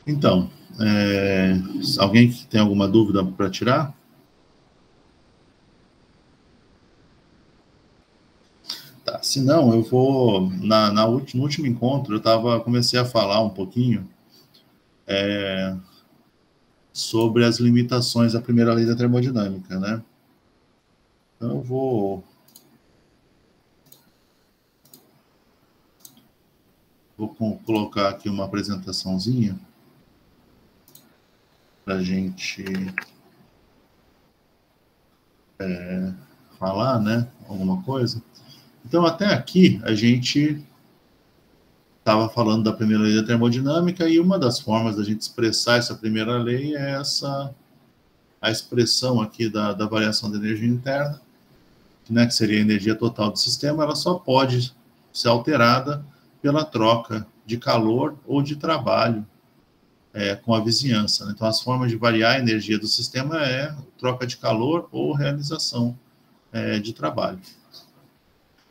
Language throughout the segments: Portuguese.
Então, alguém que tem alguma dúvida para tirar? Tá, se não, eu vou... No último encontro, comecei a falar um pouquinho sobre as limitações da primeira lei da termodinâmica, né? Então, eu vou colocar aqui uma apresentaçãozinha para a gente falar, né? Alguma coisa. Então, até aqui, a gente estava falando da primeira lei da termodinâmica, e uma das formas da gente expressar essa primeira lei é a expressão aqui da variação da energia interna, né, que seria a energia total do sistema. Ela só pode ser alterada pela troca de calor ou de trabalho com a vizinhança, né? Então, as formas de variar a energia do sistema é troca de calor ou realização de trabalho.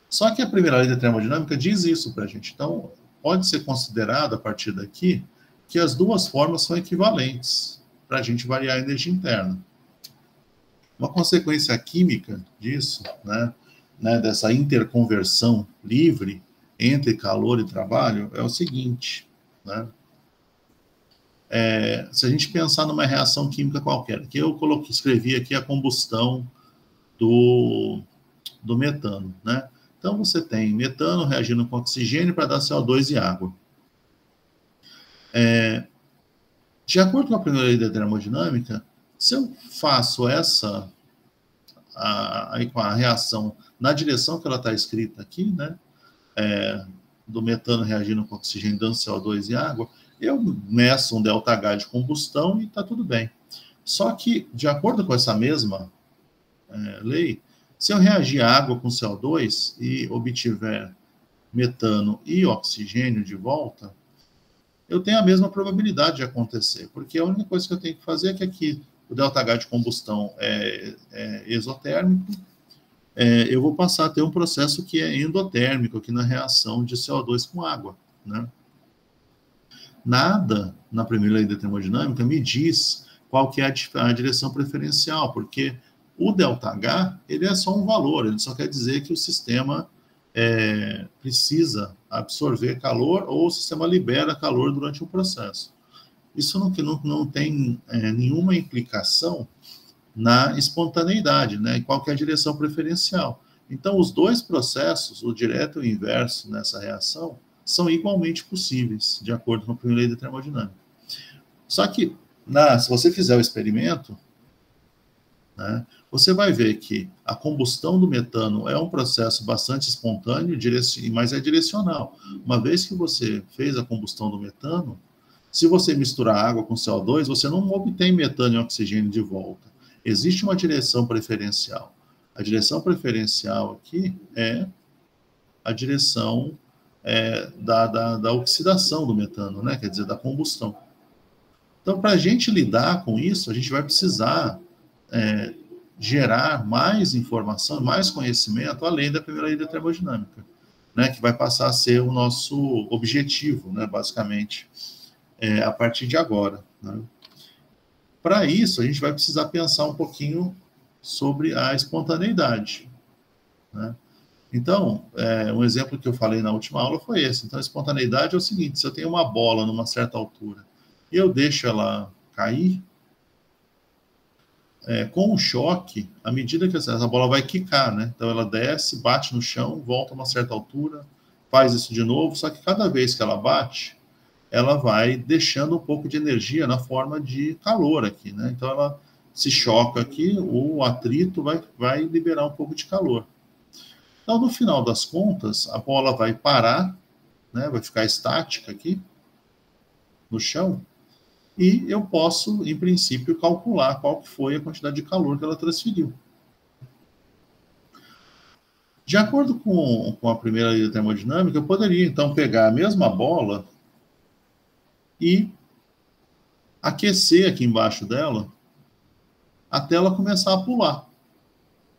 Só que a primeira lei da termodinâmica diz isso para a gente. Então, pode ser considerado, a partir daqui, que as duas formas são equivalentes para a gente variar a energia interna. Uma consequência química disso, dessa interconversão livre entre calor e trabalho, é o seguinte, né? Se a gente pensar numa reação química qualquer, que eu escrevi aqui a combustão do metano, né? Então, você tem metano reagindo com oxigênio para dar CO2 e água. De acordo com a primeira lei da termodinâmica, se eu faço a reação na direção que ela está escrita aqui, né? Do metano reagindo com oxigênio, dando CO2 e água, eu meço um ΔH de combustão e está tudo bem. Só que, de acordo com essa mesma lei, se eu reagir água com CO2 e obtiver metano e oxigênio de volta, eu tenho a mesma probabilidade de acontecer, porque a única coisa que eu tenho que fazer é que aqui o ΔH de combustão é exotérmico, eu vou passar a ter um processo que é endotérmico aqui na reação de CO2 com água, né? Nada na primeira lei da termodinâmica me diz qual que é a direção preferencial, porque o ΔH, ele é só um valor, ele só quer dizer que o sistema precisa absorver calor ou o sistema libera calor durante o processo. Isso não tem nenhuma implicação na espontaneidade, né? Qual que é a direção preferencial. Então, os dois processos, o direto e o inverso nessa reação, são igualmente possíveis, de acordo com a primeira lei da termodinâmica. Só que, se você fizer o experimento, né, você vai ver que a combustão do metano é um processo bastante espontâneo, mas é direcional. Uma vez que você fez a combustão do metano, se você misturar água com CO2, você não obtém metano e oxigênio de volta. Existe uma direção preferencial. A direção preferencial aqui é a direção da oxidação do metano, né? Quer dizer, da combustão. Então, para a gente lidar com isso, a gente vai precisar gerar mais informação, mais conhecimento, além da primeira lei da termodinâmica, né? Que vai passar a ser o nosso objetivo, né? Basicamente, a partir de agora, né? Para isso, a gente vai precisar pensar um pouquinho sobre a espontaneidade, né? Então, um exemplo que eu falei na última aula foi esse. Então, a espontaneidade é o seguinte: se eu tenho uma bola numa certa altura e eu deixo ela cair, com o choque, à medida que essa bola vai quicar, né? Então, ela desce, bate no chão, volta a uma certa altura, faz isso de novo, só que cada vez que ela bate, ela vai deixando um pouco de energia na forma de calor aqui, né? Então, ela se choca aqui, o atrito vai liberar um pouco de calor. Então, no final das contas, a bola vai parar, né? Vai ficar estática aqui no chão, e eu posso, em princípio, calcular qual que foi a quantidade de calor que ela transferiu. De acordo com a primeira lei da termodinâmica, eu poderia, então, pegar a mesma bola e aquecer aqui embaixo dela até ela começar a pular,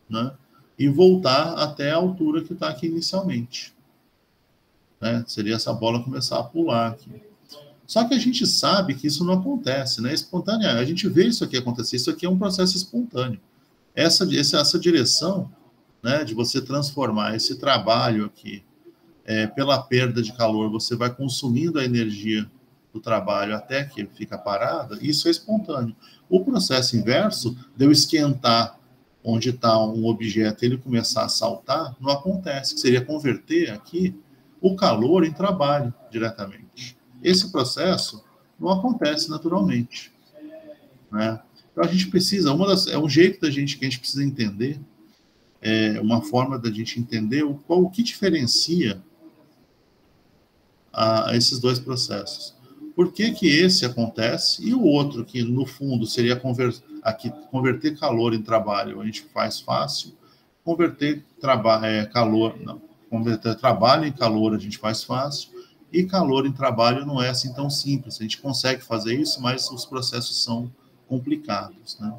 né? E voltar até a altura que está aqui inicialmente, né? Seria essa bola começar a pular aqui. Só que a gente sabe que isso não acontece, né? Espontânea, a gente vê isso aqui acontecer, isso aqui é um processo espontâneo. Essa direção, né, de você transformar esse trabalho aqui, pela perda de calor, você vai consumindo a energia do trabalho até que fica parada, isso é espontâneo. O processo inverso, de eu esquentar onde está um objeto e ele começar a saltar, não acontece, que seria converter aqui o calor em trabalho diretamente. Esse processo não acontece naturalmente, né? Então a gente precisa, um jeito da gente que a gente precisa entender, uma forma da gente entender o que diferencia esses dois processos. Por que que esse acontece e o outro, que no fundo seria converter calor em trabalho, a gente faz fácil, converter trabalho em calor a gente faz fácil, e calor em trabalho não é assim tão simples. A gente consegue fazer isso, mas os processos são complicados, né?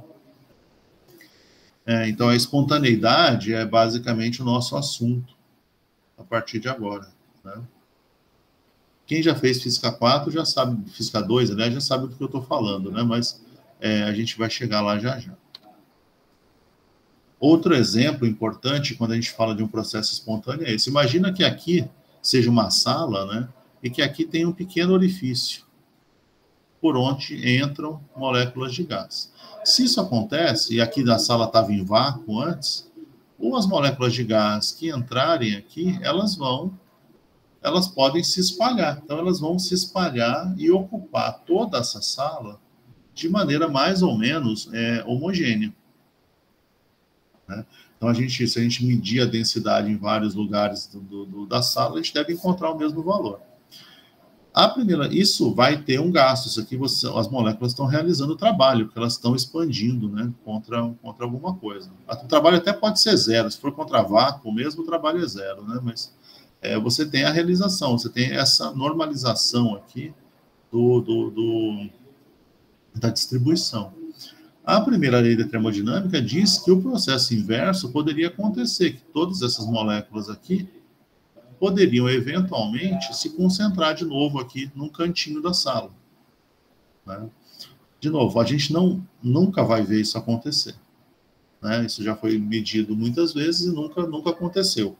Então, a espontaneidade é basicamente o nosso assunto a partir de agora, né? Quem já fez Física 4 já sabe, Física 2, aliás, já sabe do que eu estou falando, né? Mas a gente vai chegar lá já já. Outro exemplo importante quando a gente fala de um processo espontâneo é esse. Imagina que aqui seja uma sala, né? E que aqui tem um pequeno orifício por onde entram moléculas de gás. Se isso acontece, e aqui da sala estava em vácuo antes, ou as moléculas de gás que entrarem aqui, elas podem se espalhar. Então, elas vão se espalhar e ocupar toda essa sala de maneira mais ou menos homogênea, né? Então, se a gente medir a densidade em vários lugares da sala, a gente deve encontrar o mesmo valor. Isso vai ter um gasto. Isso aqui, as moléculas estão realizando o trabalho, porque elas estão expandindo, né, contra alguma coisa. O trabalho até pode ser zero. Se for contra vácuo, mesmo o trabalho é zero, né? Mas você tem a realização, você tem essa normalização aqui da distribuição. A primeira lei da termodinâmica diz que o processo inverso poderia acontecer, que todas essas moléculas aqui poderiam eventualmente se concentrar de novo aqui num cantinho da sala, né? De novo, a gente nunca vai ver isso acontecer, né? Isso já foi medido muitas vezes e nunca aconteceu.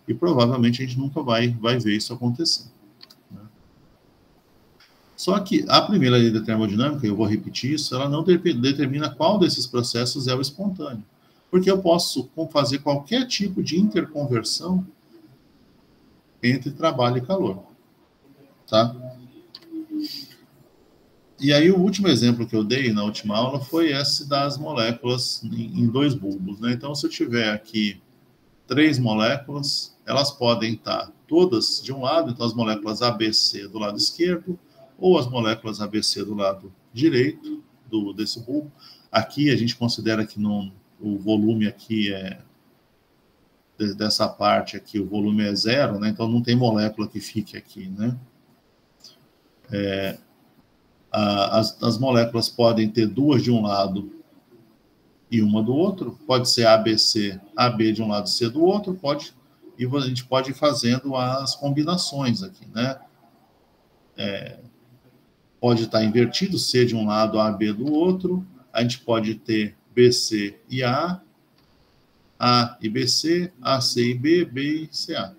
E provavelmente a gente nunca vai ver isso acontecer, né? Só que a primeira lei da termodinâmica, eu vou repetir isso, ela não determina qual desses processos é o espontâneo, porque eu posso fazer qualquer tipo de interconversão entre trabalho e calor, tá? E aí o último exemplo que eu dei na última aula foi esse das moléculas em dois bulbos, né? Então, se eu tiver aqui 3 moléculas, elas podem estar todas de um lado, então as moléculas ABC do lado esquerdo, ou as moléculas ABC do lado direito desse bulbo. Aqui a gente considera que o volume aqui dessa parte aqui, o volume é zero, né? Então não tem molécula que fique aqui, né? As moléculas podem ter 2 de um lado e uma do outro, pode ser ABC, AB de um lado, C do outro, e a gente pode ir fazendo as combinações aqui, né? Pode estar invertido, C de um lado, AB do outro, a gente pode ter BC e A e BC, AC e B, B e CA.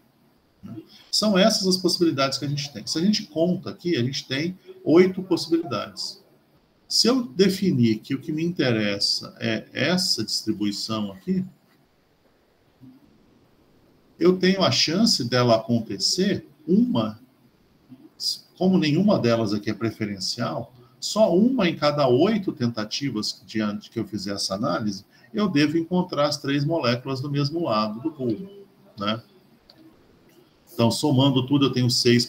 São essas as possibilidades que a gente tem. Se a gente conta aqui, a gente tem 8 possibilidades. Se eu definir que o que me interessa é essa distribuição aqui, eu tenho a chance dela acontecer como nenhuma delas aqui é preferencial, só uma em cada 8 tentativas diante que eu fizer essa análise, eu devo encontrar as 3 moléculas do mesmo lado do bulbo, né? Então, somando tudo, eu tenho 2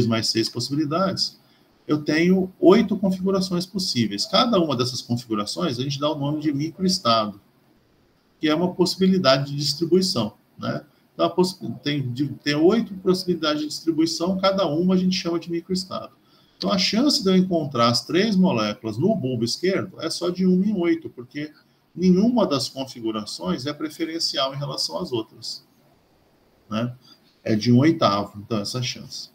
mais 6 possibilidades. Eu tenho 8 configurações possíveis. Cada uma dessas configurações, a gente dá o nome de microestado, que é uma possibilidade de distribuição, né? Então, tem 8 possibilidades de distribuição, cada uma a gente chama de microestado. Então, a chance de eu encontrar as 3 moléculas no bulbo esquerdo é só de 1 em 8, porque nenhuma das configurações é preferencial em relação às outras, né? É de 1/8, então, essa chance.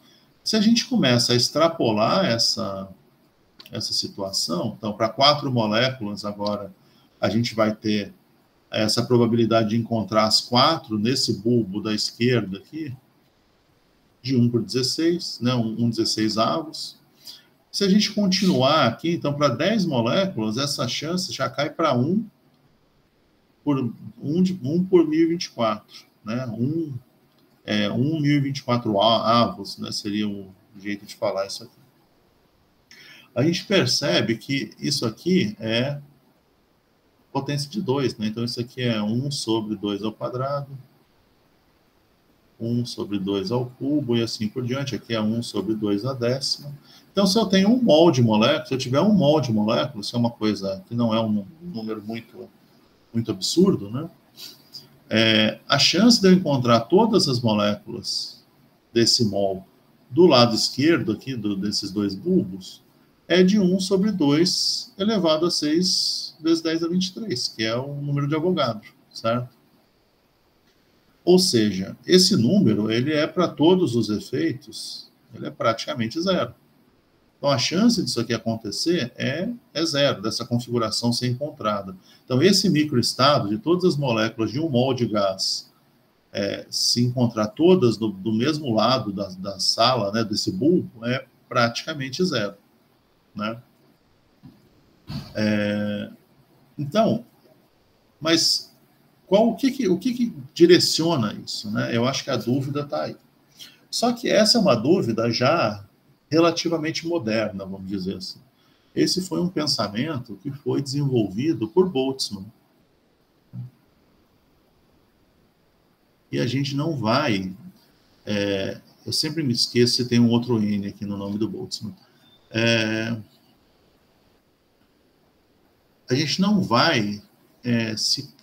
Se a gente começa a extrapolar essa situação, então, para 4 moléculas, agora, a gente vai ter essa probabilidade de encontrar as 4 nesse bulbo da esquerda aqui, de 1 por 16, né, um 16 avos. Se a gente continuar aqui, então, para 10 moléculas, essa chance já cai para 1 por 1024, né? 1024 avos, né? Seria o jeito de falar isso aqui. A gente percebe que isso aqui é potência de 2, né? Então, isso aqui é 1 sobre 2 ao quadrado, 1 sobre 2 ao cubo, e assim por diante. Aqui é 1 sobre 2 à décima. Então, se eu tenho 1 mol de molécula, se eu tiver 1 mol de molécula, isso é uma coisa que não é um número muito absurdo, né? A chance de eu encontrar todas as moléculas desse mol do lado esquerdo aqui, desses dois bulbos, é de 1 sobre 2 elevado a 6 vezes 10 a 23, que é o número de Avogadro, certo? Ou seja, esse número, ele é para todos os efeitos, ele é praticamente zero. Então, a chance disso aqui acontecer é zero, dessa configuração ser encontrada. Então, esse microestado de todas as moléculas de 1 mol de gás se encontrar todas do mesmo lado da sala, né, desse bulbo, é praticamente zero, né? Então, mas o que direciona isso, né? Eu acho que a dúvida está aí. Só que essa é uma dúvida já relativamente moderna, vamos dizer assim. Esse foi um pensamento que foi desenvolvido por Boltzmann. E a gente não vai... eu sempre me esqueço se tem um outro N aqui no nome do Boltzmann. A gente não vai se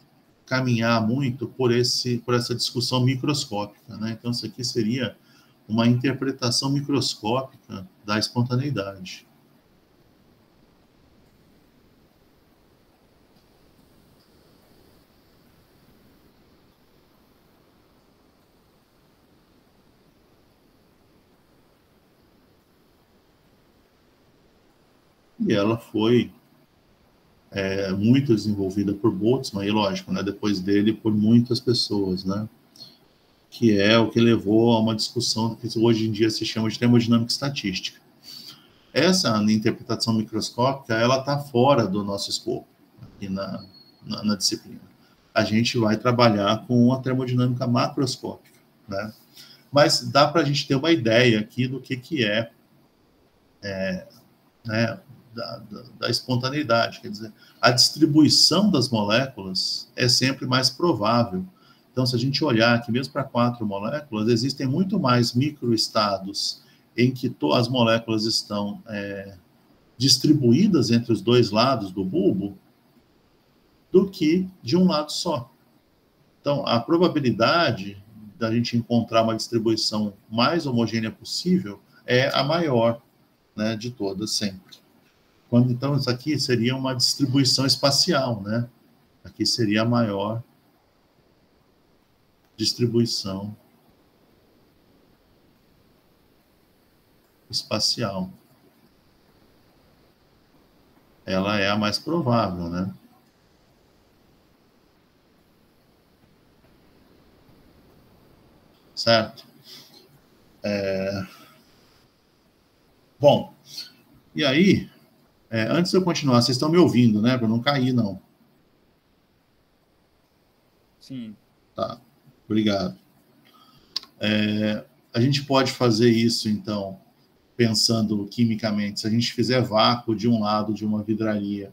caminhar muito por essa discussão microscópica, né? Então, isso aqui seria uma interpretação microscópica da espontaneidade. E ela foi muito desenvolvida por Boltzmann, e lógico, né, depois dele por muitas pessoas, né, que é o que levou a uma discussão que hoje em dia se chama de termodinâmica estatística. Essa interpretação microscópica, ela está fora do nosso escopo aqui na disciplina. A gente vai trabalhar com a termodinâmica macroscópica, né? Mas dá para a gente ter uma ideia aqui do que é né, da espontaneidade, quer dizer, a distribuição das moléculas é sempre mais provável. Então, se a gente olhar aqui, mesmo para 4 moléculas, existem muito mais microestados em que as moléculas estão distribuídas entre os dois lados do bulbo do que de um lado só. Então, a probabilidade da gente encontrar uma distribuição mais homogênea possível é a maior, né, de todas sempre. Então, isso aqui seria uma distribuição espacial, né? Aqui seria a maior distribuição espacial. Ela é a mais provável, né? Certo? Bom, e aí, antes de eu continuar, vocês estão me ouvindo, né? Para não cair, não. Sim. Tá, obrigado. A gente pode fazer isso, então, pensando quimicamente. Se a gente fizer vácuo de um lado de uma vidraria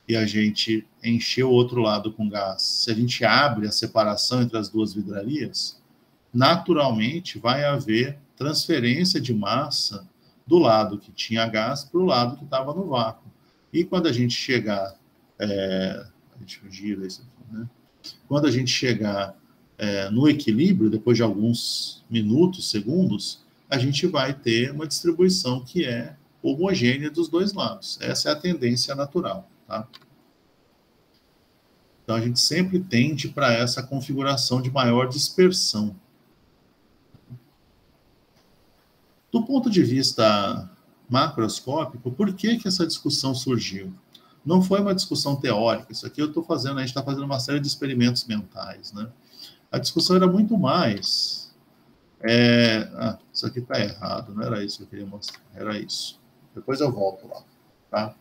e a gente encher o outro lado com gás, se a gente abre a separação entre as duas vidrarias, naturalmente vai haver transferência de massa do lado que tinha gás para o lado que estava no vácuo. E quando a gente chegar... a gente gira isso aqui, né? Quando a gente chegar no equilíbrio, depois de alguns minutos, segundos, a gente vai ter uma distribuição que é homogênea dos dois lados. Essa é a tendência natural, tá? Então, a gente sempre tende para essa configuração de maior dispersão. Do ponto de vista macroscópico, por que que essa discussão surgiu? Não foi uma discussão teórica, isso aqui eu estou fazendo, a gente está fazendo uma série de experimentos mentais, né? A discussão era muito mais... isso aqui está errado, não era isso que eu queria mostrar, era isso. Depois eu volto lá, tá?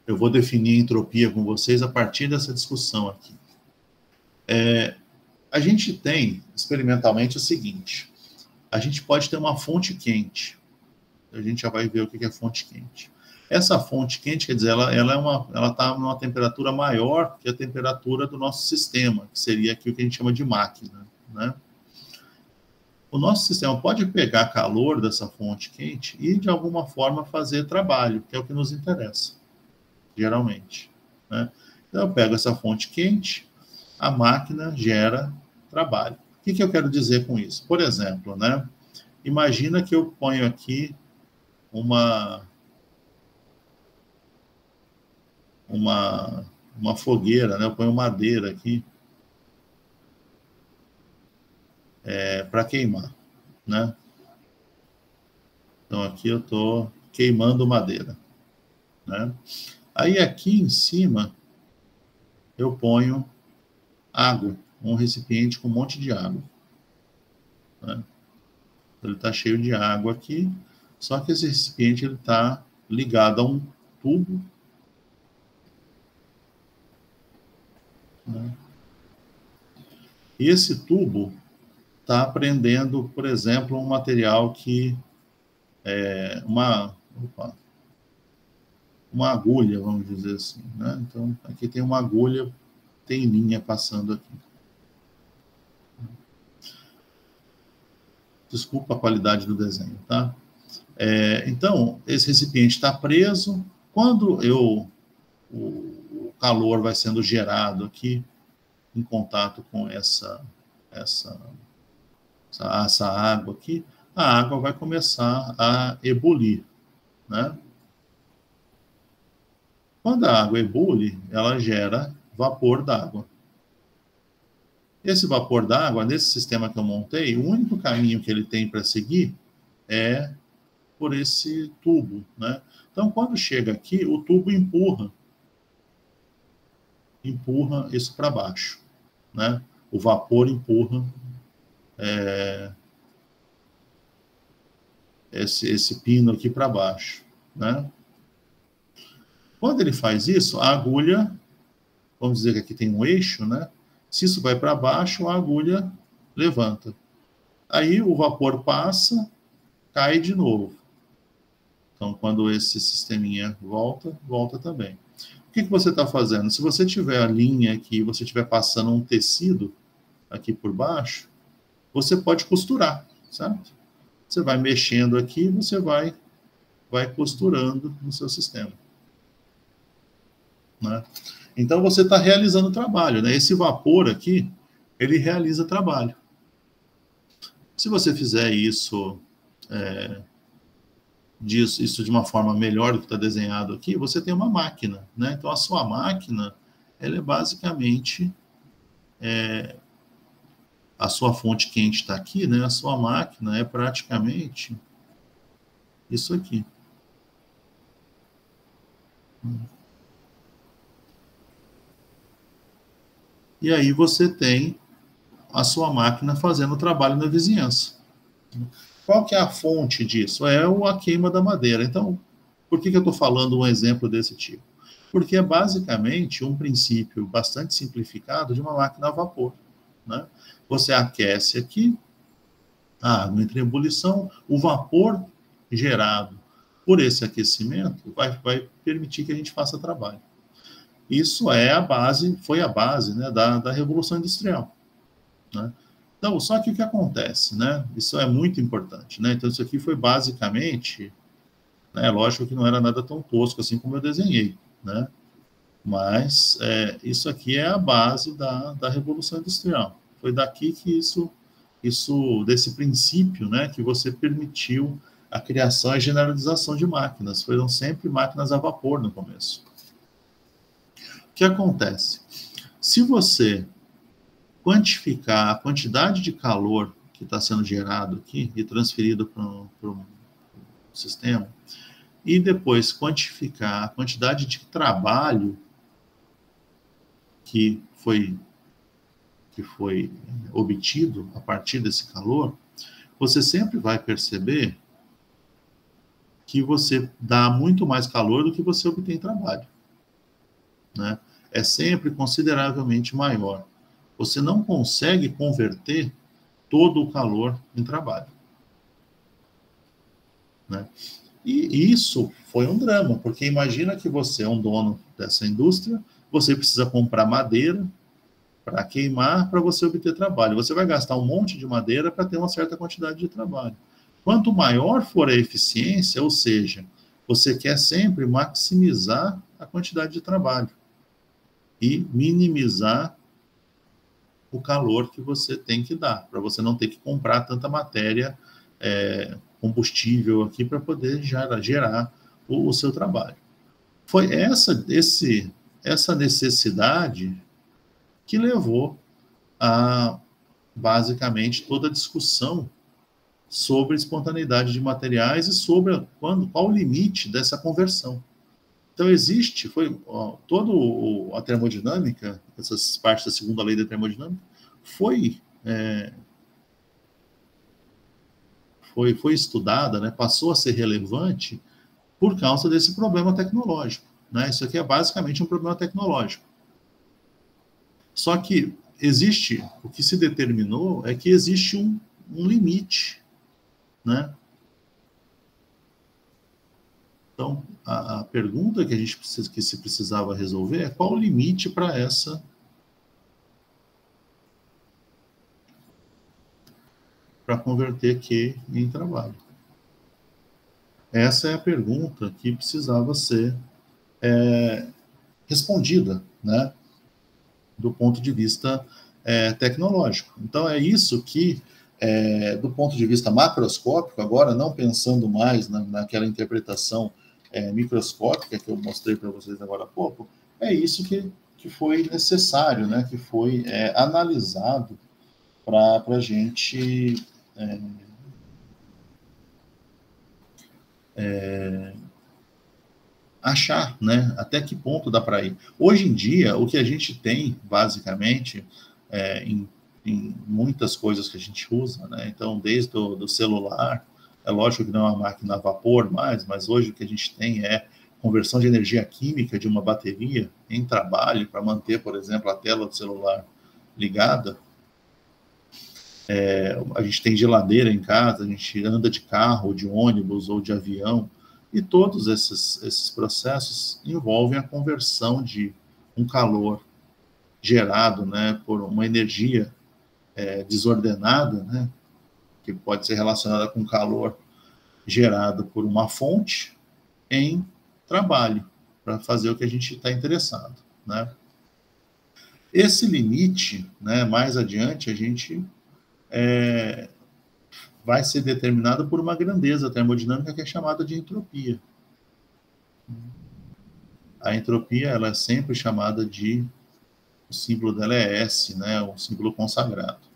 Eu vou definir a entropia com vocês a partir dessa discussão aqui. A gente tem, experimentalmente, o seguinte. A gente pode ter uma fonte quente. A gente já vai ver o que é fonte quente. Essa fonte quente, quer dizer, ela está numa temperatura maior que a temperatura do nosso sistema, que seria aqui o que a gente chama de máquina, né? O nosso sistema pode pegar calor dessa fonte quente e, de alguma forma, fazer trabalho, que é o que nos interessa, geralmente, né? Então, eu pego essa fonte quente, a máquina gera trabalho. O que eu quero dizer com isso? Por exemplo, né? Imagina que eu ponho aqui uma fogueira, né? Eu ponho madeira aqui para queimar, né? Então, aqui eu estou queimando madeira, né? Aí, aqui em cima, eu ponho água, um recipiente com um monte de água, né? Ele está cheio de água aqui, só que esse recipiente está ligado a um tubo, né? E esse tubo está prendendo, por exemplo, um material que uma agulha, vamos dizer assim, né? Então, aqui tem uma agulha, tem linha passando aqui. Desculpa a qualidade do desenho, tá? Então, esse recipiente está preso. Quando o calor vai sendo gerado aqui, em contato com essa água aqui, a água vai começar a ebulir, né? Quando a água ebule, ela gera vapor d'água. Esse vapor d'água, nesse sistema que eu montei, o único caminho que ele tem para seguir é por esse tubo, né? Então, quando chega aqui, o tubo empurra isso para baixo, né? O vapor empurra esse pino aqui para baixo, né? Quando ele faz isso, a agulha, vamos dizer que aqui tem um eixo, né? Se isso vai para baixo, a agulha levanta. Aí o vapor passa, cai de novo. Então, quando esse sisteminha volta também. O que você está fazendo? Se você tiver a linha aqui, você estiver passando um tecido aqui por baixo, você pode costurar, certo? Você vai mexendo aqui, você vai costurando no seu sistema, né? Então, você está realizando trabalho, né? Esse vapor aqui, ele realiza trabalho. Se você fizer isso de uma forma melhor do que está desenhado aqui, você tem uma máquina, né? Então, a sua máquina, ela é basicamente... a sua fonte quente está aqui, né? A sua máquina é praticamente isso aqui. E aí você tem a sua máquina fazendo o trabalho na vizinhança. Qual que é a fonte disso? É a queima da madeira. Então, por que eu estou falando um exemplo desse tipo? Porque é basicamente um princípio bastante simplificado de uma máquina a vapor, né? Você aquece aqui, a água entra em ebulição, o vapor gerado por esse aquecimento vai permitir que a gente faça trabalho. Isso foi a base, né, da Revolução Industrial, né? Então, só que o que acontece, né? Isso é muito importante, né? Então, isso aqui foi basicamente, né, lógico que não era nada tão tosco assim como eu desenhei, né? Mas isso aqui é a base da Revolução Industrial. Foi daqui que desse princípio, né, que você permitiu a criação e generalização de máquinas. Foram sempre máquinas a vapor no começo. O que acontece? Se você quantificar a quantidade de calor que está sendo gerado aqui e transferido para o sistema, e depois quantificar a quantidade de trabalho que foi obtido a partir desse calor, você sempre vai perceber que você dá muito mais calor do que você obtém trabalho, né? É sempre consideravelmente maior. Você não consegue converter todo o calor em trabalho, né? E isso foi um drama, porque imagina que você é um dono dessa indústria, você precisa comprar madeira para queimar, para você obter trabalho. Você vai gastar um monte de madeira para ter uma certa quantidade de trabalho. Quanto maior for a eficiência, ou seja, você quer sempre maximizar a quantidade de trabalho e minimizar o calor que você tem que dar, para você não ter que comprar tanta matéria, combustível aqui para poder gerar o seu trabalho. Foi essa necessidade que levou a, basicamente, toda a discussão sobre espontaneidade de materiais e sobre qual o limite dessa conversão. Então, toda a termodinâmica, essas partes da segunda lei da termodinâmica, foi estudada, né, passou a ser relevante por causa desse problema tecnológico, né? Isso aqui é basicamente um problema tecnológico. Só que o que se determinou é que existe um limite, né? Então, a pergunta que se precisava resolver é qual o limite para converter Q em trabalho. Essa é a pergunta que precisava ser respondida, né, do ponto de vista tecnológico. Então, é isso que, do ponto de vista macroscópico, agora não pensando mais naquela interpretação microscópica que eu mostrei para vocês agora há pouco, é isso que foi necessário, né, que foi analisado para a gente achar, né, até que ponto dá para ir. Hoje em dia, o que a gente tem, basicamente, em muitas coisas que a gente usa, né, então, desde do celular, é lógico que não é uma máquina a vapor mais, mas hoje o que a gente tem é conversão de energia química de uma bateria em trabalho para manter, por exemplo, a tela do celular ligada. A gente tem geladeira em casa, a gente anda de carro, de ônibus ou de avião, e todos esses processos envolvem a conversão de um calor gerado, né, por uma energia desordenada, né, que pode ser relacionada com calor gerado por uma fonte, em trabalho, para fazer o que a gente está interessado, né. Esse limite, né, mais adiante, a gente vai ser determinado por uma grandeza termodinâmica que é chamada de entropia. A entropia, ela é sempre chamada o símbolo dela é S, né, o símbolo consagrado.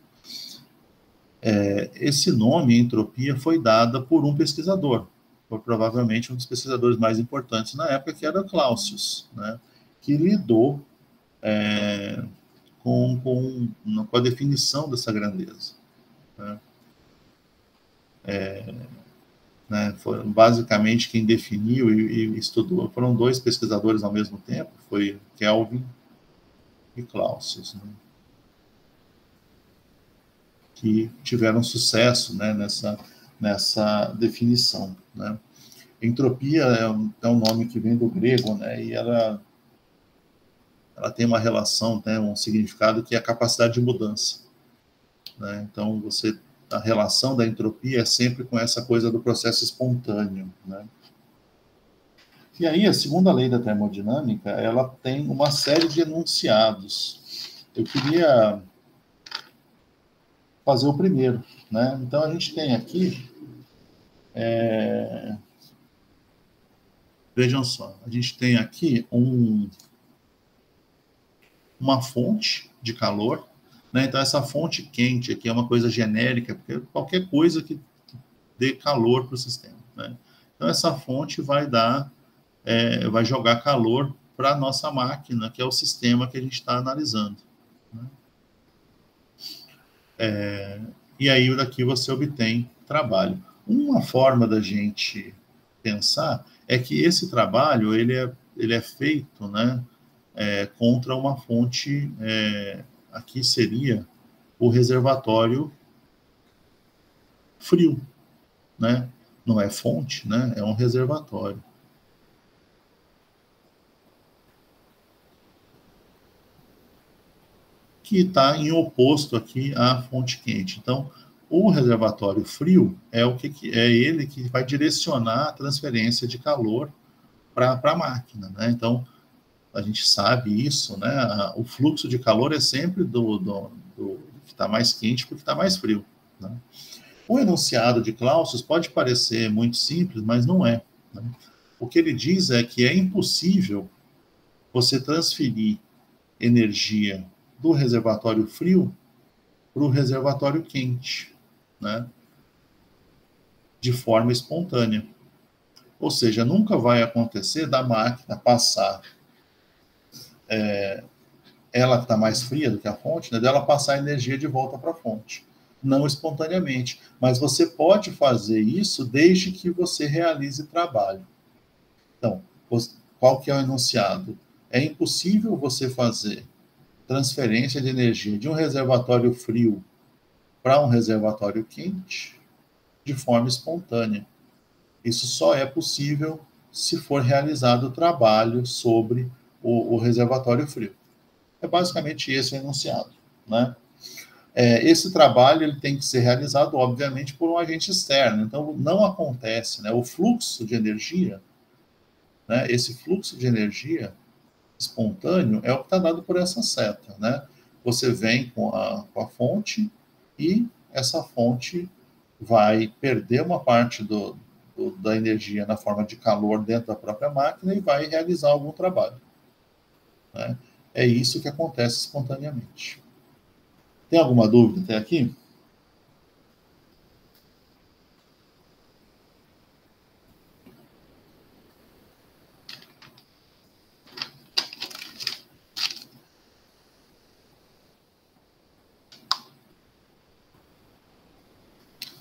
Esse nome, entropia, foi dada por um pesquisador, provavelmente um dos pesquisadores mais importantes na época, que era Clausius, né, que lidou com a definição dessa grandeza, né. Foram basicamente quem definiu e estudou, foram dois pesquisadores ao mesmo tempo, foi Kelvin e Clausius, né, que tiveram sucesso, né, nessa definição, né. Entropia é um nome que vem do grego, né, e ela tem uma relação, né, um significado que é a capacidade de mudança, né. Então, a relação da entropia é sempre com essa coisa do processo espontâneo, né. E aí, a segunda lei da termodinâmica, ela tem uma série de enunciados. Eu queria fazer o primeiro, né. Então, a gente tem aqui, vejam só, a gente tem aqui uma fonte de calor, né? Então, essa fonte quente aqui é uma coisa genérica, porque qualquer coisa que dê calor para o sistema, né? Então, essa fonte vai vai jogar calor para a nossa máquina, que é o sistema que a gente está analisando, né? E aí, daqui você obtém trabalho. Uma forma da gente pensar é que esse trabalho ele é feito, né, contra uma fonte, aqui seria o reservatório frio, né? Não é fonte, né? É um reservatório. Que está em oposto aqui à fonte quente. Então, o reservatório frio é é ele que vai direcionar a transferência de calor para a máquina, né? Então, a gente sabe isso, né? O fluxo de calor é sempre do que está mais quente para o que está mais frio, né? O enunciado de Clausius pode parecer muito simples, mas não é, né? O que ele diz é que é impossível você transferir energia do reservatório frio para o reservatório quente, né? De forma espontânea. Ou seja, nunca vai acontecer da máquina passar, ela que está mais fria do que a fonte, né, dela passar a energia de volta para a fonte. Não espontaneamente. Mas você pode fazer isso desde que você realize trabalho. Então, qual que é o enunciado? É impossível você fazer transferência de energia de um reservatório frio para um reservatório quente de forma espontânea. Isso só é possível se for realizado o trabalho sobre o reservatório frio. É basicamente esse o enunciado, né? Esse trabalho ele tem que ser realizado, obviamente, por um agente externo. Então, não acontece, né? O fluxo de energia, né? Esse fluxo de energia espontâneo é o que está dado por essa seta, né? Você vem com a fonte e essa fonte vai perder uma parte da energia na forma de calor dentro da própria máquina e vai realizar algum trabalho, né? É isso que acontece espontaneamente. Tem alguma dúvida até aqui?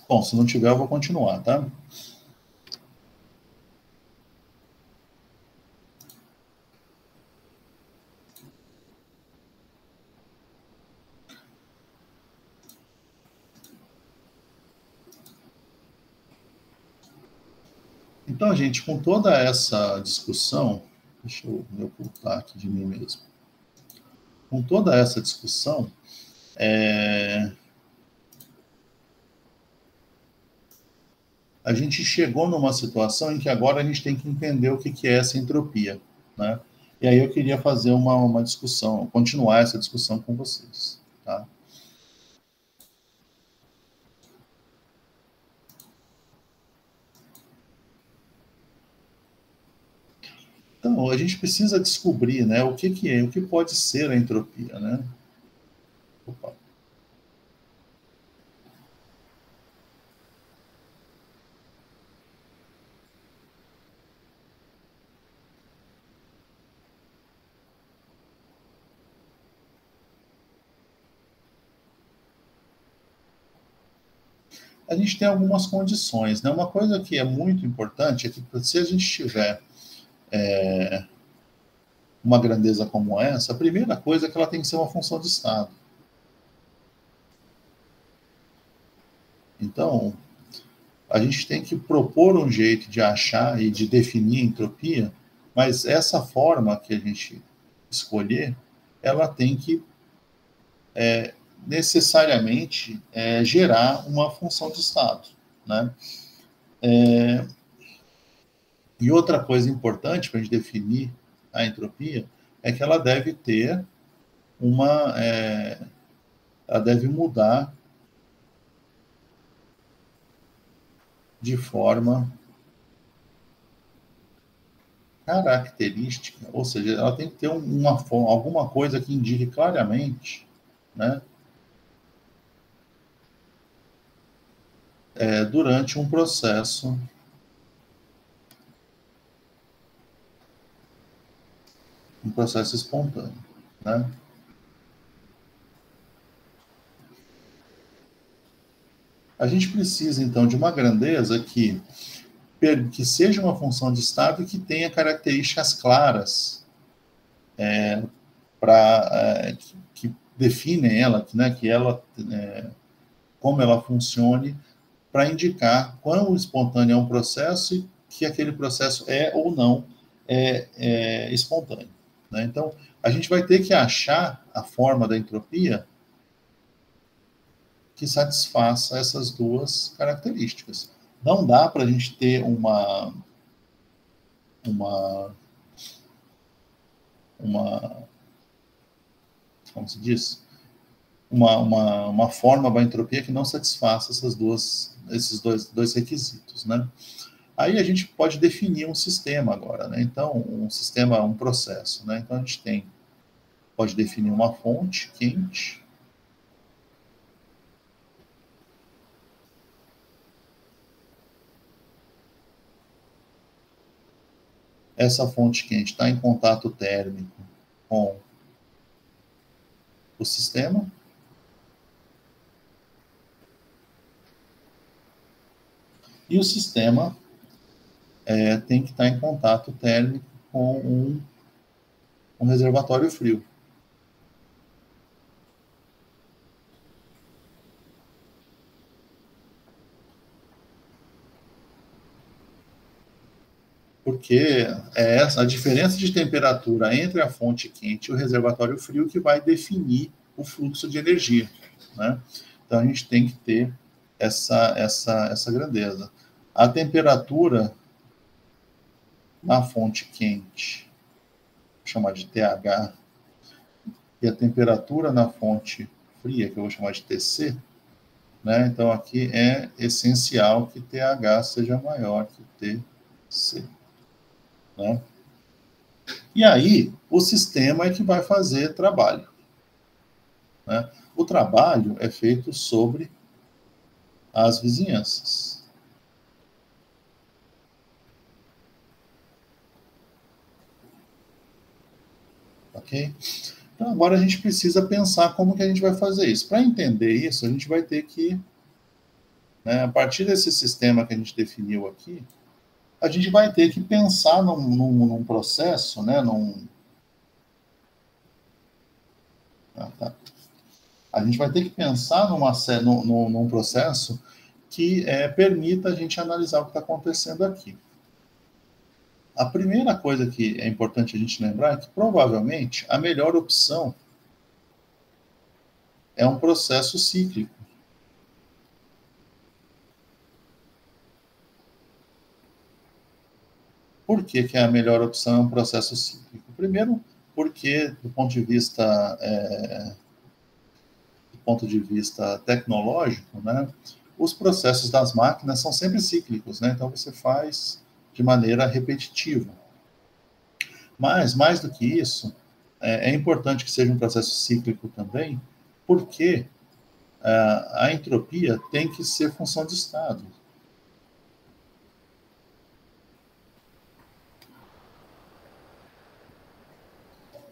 Bom, se não tiver, eu vou continuar, tá? Então, gente, com toda essa discussão, deixa eu me ocultar aqui de mim mesmo. Com toda essa discussão, a gente chegou numa situação em que agora a gente tem que entender o que é essa entropia, né? E aí eu queria fazer uma discussão, continuar essa discussão com vocês, tá? Então, a gente precisa descobrir, né, o que é, o que pode ser a entropia, né? Opa. A gente tem algumas condições, né? Uma coisa que é muito importante é que se a gente tiver uma grandeza como essa, a primeira coisa é que ela tem que ser uma função de estado. Então, a gente tem que propor um jeito de achar e de definir a entropia, mas essa forma que a gente escolher, ela tem que necessariamente gerar uma função de estado, né? E outra coisa importante para a gente definir a entropia é que ela deve ter ela deve mudar de forma característica, ou seja, ela tem que ter alguma coisa que indique claramente, né, durante um processo espontâneo, né? A gente precisa, então, de uma grandeza que seja uma função de estado e que tenha características claras que definem ela, né, que ela, como ela funcione, para indicar quão espontâneo é um processo e que aquele processo é ou não espontâneo, né? Então, a gente vai ter que achar a forma da entropia que satisfaça essas duas características. Não dá para a gente ter uma como se diz, uma forma da entropia que não satisfaça esses dois requisitos, né? Aí a gente pode definir um sistema agora, né? Então, um sistema é um processo, né? Então, a gente pode definir uma fonte quente, essa fonte quente está em contato térmico com o sistema, e o sistema tem que estar em contato térmico com um reservatório frio. Porque é a diferença de temperatura entre a fonte quente e o reservatório frio que vai definir o fluxo de energia, né? Então, a gente tem que ter essa grandeza. A temperatura na fonte quente, vou chamar de TH, e a temperatura na fonte fria, que eu vou chamar de TC, né? Então, aqui é essencial que TH seja maior que TC, né? E aí, o sistema é que vai fazer trabalho, né? O trabalho é feito sobre as vizinhanças. Ok? Então, agora a gente precisa pensar como que a gente vai fazer isso. Para entender isso, a gente vai ter que, né, a partir desse sistema que a gente definiu aqui, a gente vai ter que pensar num processo, né, tá. A gente vai ter que pensar num processo que permita a gente analisar o que está acontecendo aqui. A primeira coisa que é importante a gente lembrar é que, provavelmente, a melhor opção é um processo cíclico. Por que a melhor opção é um processo cíclico? Primeiro, porque, do ponto de vista tecnológico, né, os processos das máquinas são sempre cíclicos, né? Então, você faz de maneira repetitiva. Mas, mais do que isso, é importante que seja um processo cíclico também, porque a entropia tem que ser função de estado.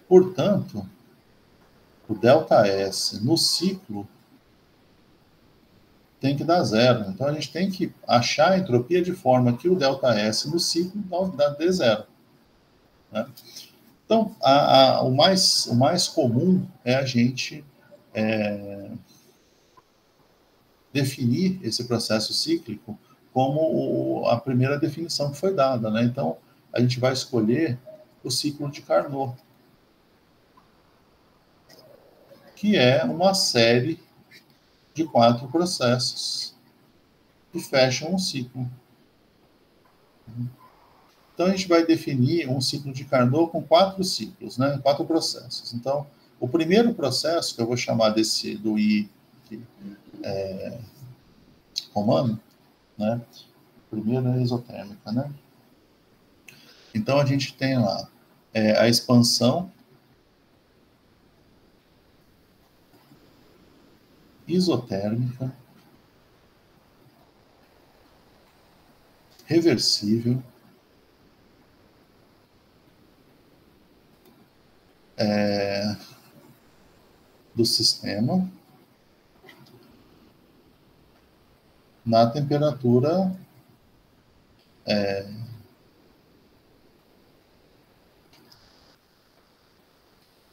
Portanto, o ΔS no ciclo tem que dar zero. Então, a gente tem que achar a entropia de forma que o ΔS no ciclo dê zero, né? Então, o mais comum é a gente definir esse processo cíclico como a primeira definição que foi dada, né? Então, a gente vai escolher o ciclo de Carnot, que é uma série de 4 processos que fecham um ciclo. Então, a gente vai definir um ciclo de Carnot com 4 ciclos, né? 4 processos. Então, o primeiro processo, que eu vou chamar do I romano, né? Primeiro é a isotérmica, né? Então, a gente tem lá a expansão isotérmica reversível, do sistema na temperatura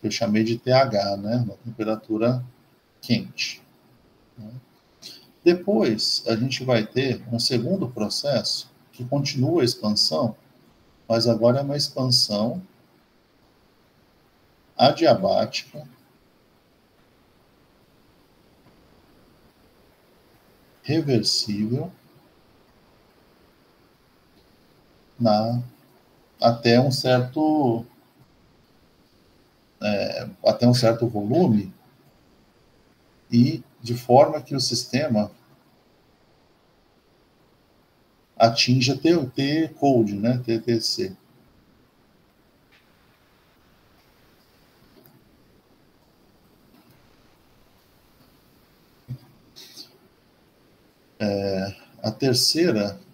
eu chamei de TH, né? Na temperatura quente. Depois, a gente vai ter um segundo processo que continua a expansão, mas agora é uma expansão adiabática, reversível, até um certo volume, e de forma que o sistema atinja T-code, né, TTC.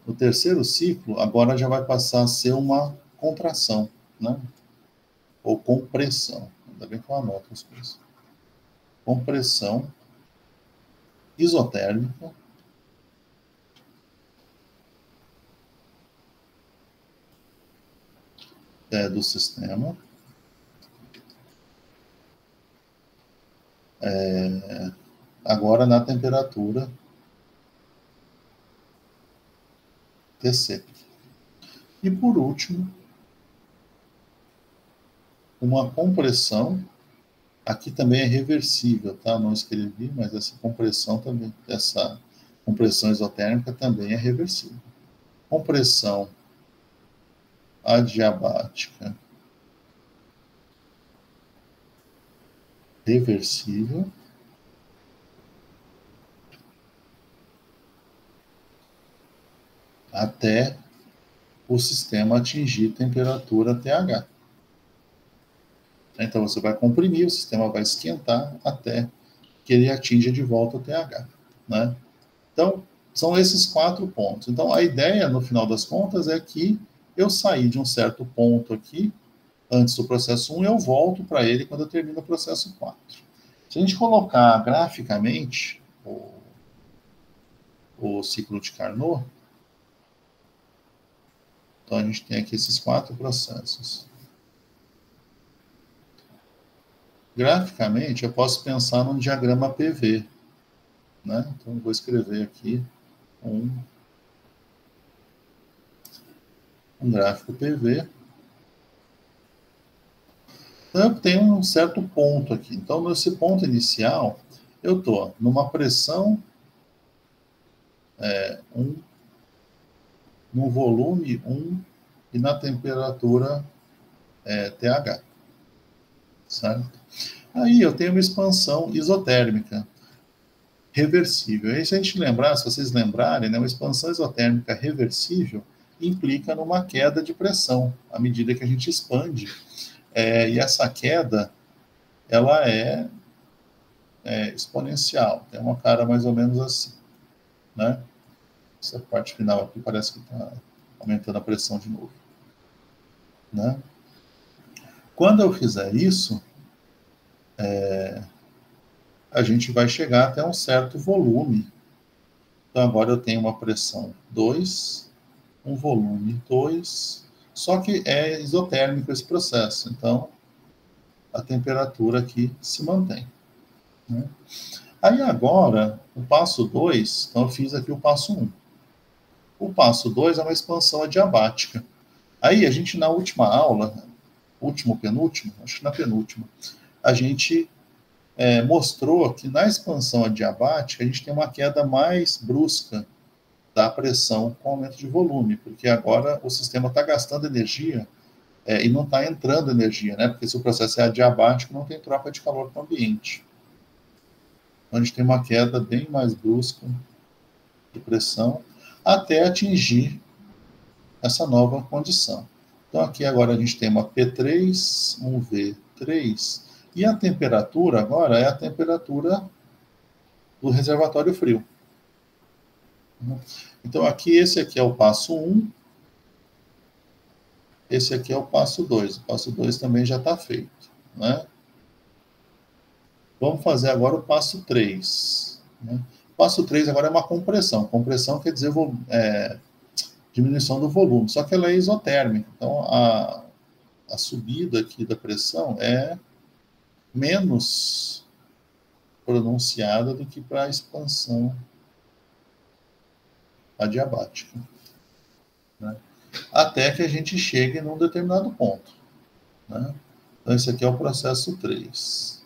O terceiro ciclo agora já vai passar a ser uma contração, né? Ou compressão. Ainda bem que eu anoto as coisas. Compressão isotérmica do sistema. Agora na temperatura TC. E por último, uma compressão, aqui também é reversível, tá? Não escrevi, mas essa compressão isotérmica também é reversível. Compressão adiabática reversível, até o sistema atingir temperatura TH. Então, você vai comprimir, o sistema vai esquentar até que ele atinja de volta o TH, né? Então, são esses 4 pontos. Então, a ideia, no final das contas, é que eu saí de um certo ponto aqui, antes do processo 1, eu volto para ele quando eu termino o processo 4. Se a gente colocar graficamente o ciclo de Carnot, então a gente tem aqui esses 4 processos. Graficamente, eu posso pensar num diagrama PV, né? Então, eu vou escrever aqui um gráfico PV. Então, eu tenho um certo ponto aqui. Então, nesse ponto inicial, eu estou numa pressão 1, no volume 1 e na temperatura TH. Certo? Aí eu tenho uma expansão isotérmica reversível. Aí, se a gente lembrar, se vocês lembrarem, né, uma expansão isotérmica reversível implica numa queda de pressão à medida que a gente expande. E essa queda, ela é exponencial, tem uma cara mais ou menos assim, né? Essa parte final aqui parece que está aumentando a pressão de novo, né? Quando eu fizer isso, a gente vai chegar até um certo volume. Então, agora eu tenho uma pressão 2, um volume 2, só que é isotérmico esse processo, então a temperatura aqui se mantém, né? Aí agora, o passo 2, então eu fiz aqui o passo 1. O passo 2 é uma expansão adiabática. Aí a gente, na última aula, último, penúltimo, acho que na penúltima, a gente mostrou que na expansão adiabática a gente tem uma queda mais brusca da pressão com aumento de volume, porque agora o sistema está gastando energia e não está entrando energia, né? Porque se o processo é adiabático, não tem troca de calor para o ambiente. Então a gente tem uma queda bem mais brusca de pressão até atingir essa nova condição. Então aqui agora a gente tem uma P3, um V3, e a temperatura agora é a temperatura do reservatório frio. Então, aqui, esse aqui é o passo 1. Esse aqui é o passo 2. O passo 2 também já está feito, né? Vamos fazer agora o passo 3. Né? O passo 3 agora é uma compressão. Compressão quer dizer diminuição do volume, só que ela é isotérmica. Então, a subida aqui da pressão é menos pronunciada do que para a expansão adiabática. Né? Até que a gente chegue num determinado ponto. Né? Então, esse aqui é o processo 3.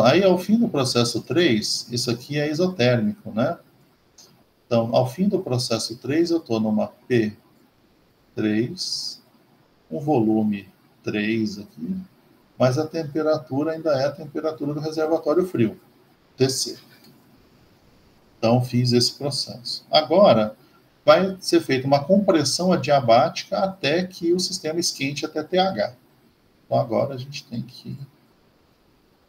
Aí, ao fim do processo 3, isso aqui é isotérmico, né? Então, ao fim do processo 3, eu estou numa P3, um volume 3 aqui, mas a temperatura ainda é a temperatura do reservatório frio, TC. Então, fiz esse processo. Agora, vai ser feita uma compressão adiabática até que o sistema esquente até TH. Então, agora a gente tem que...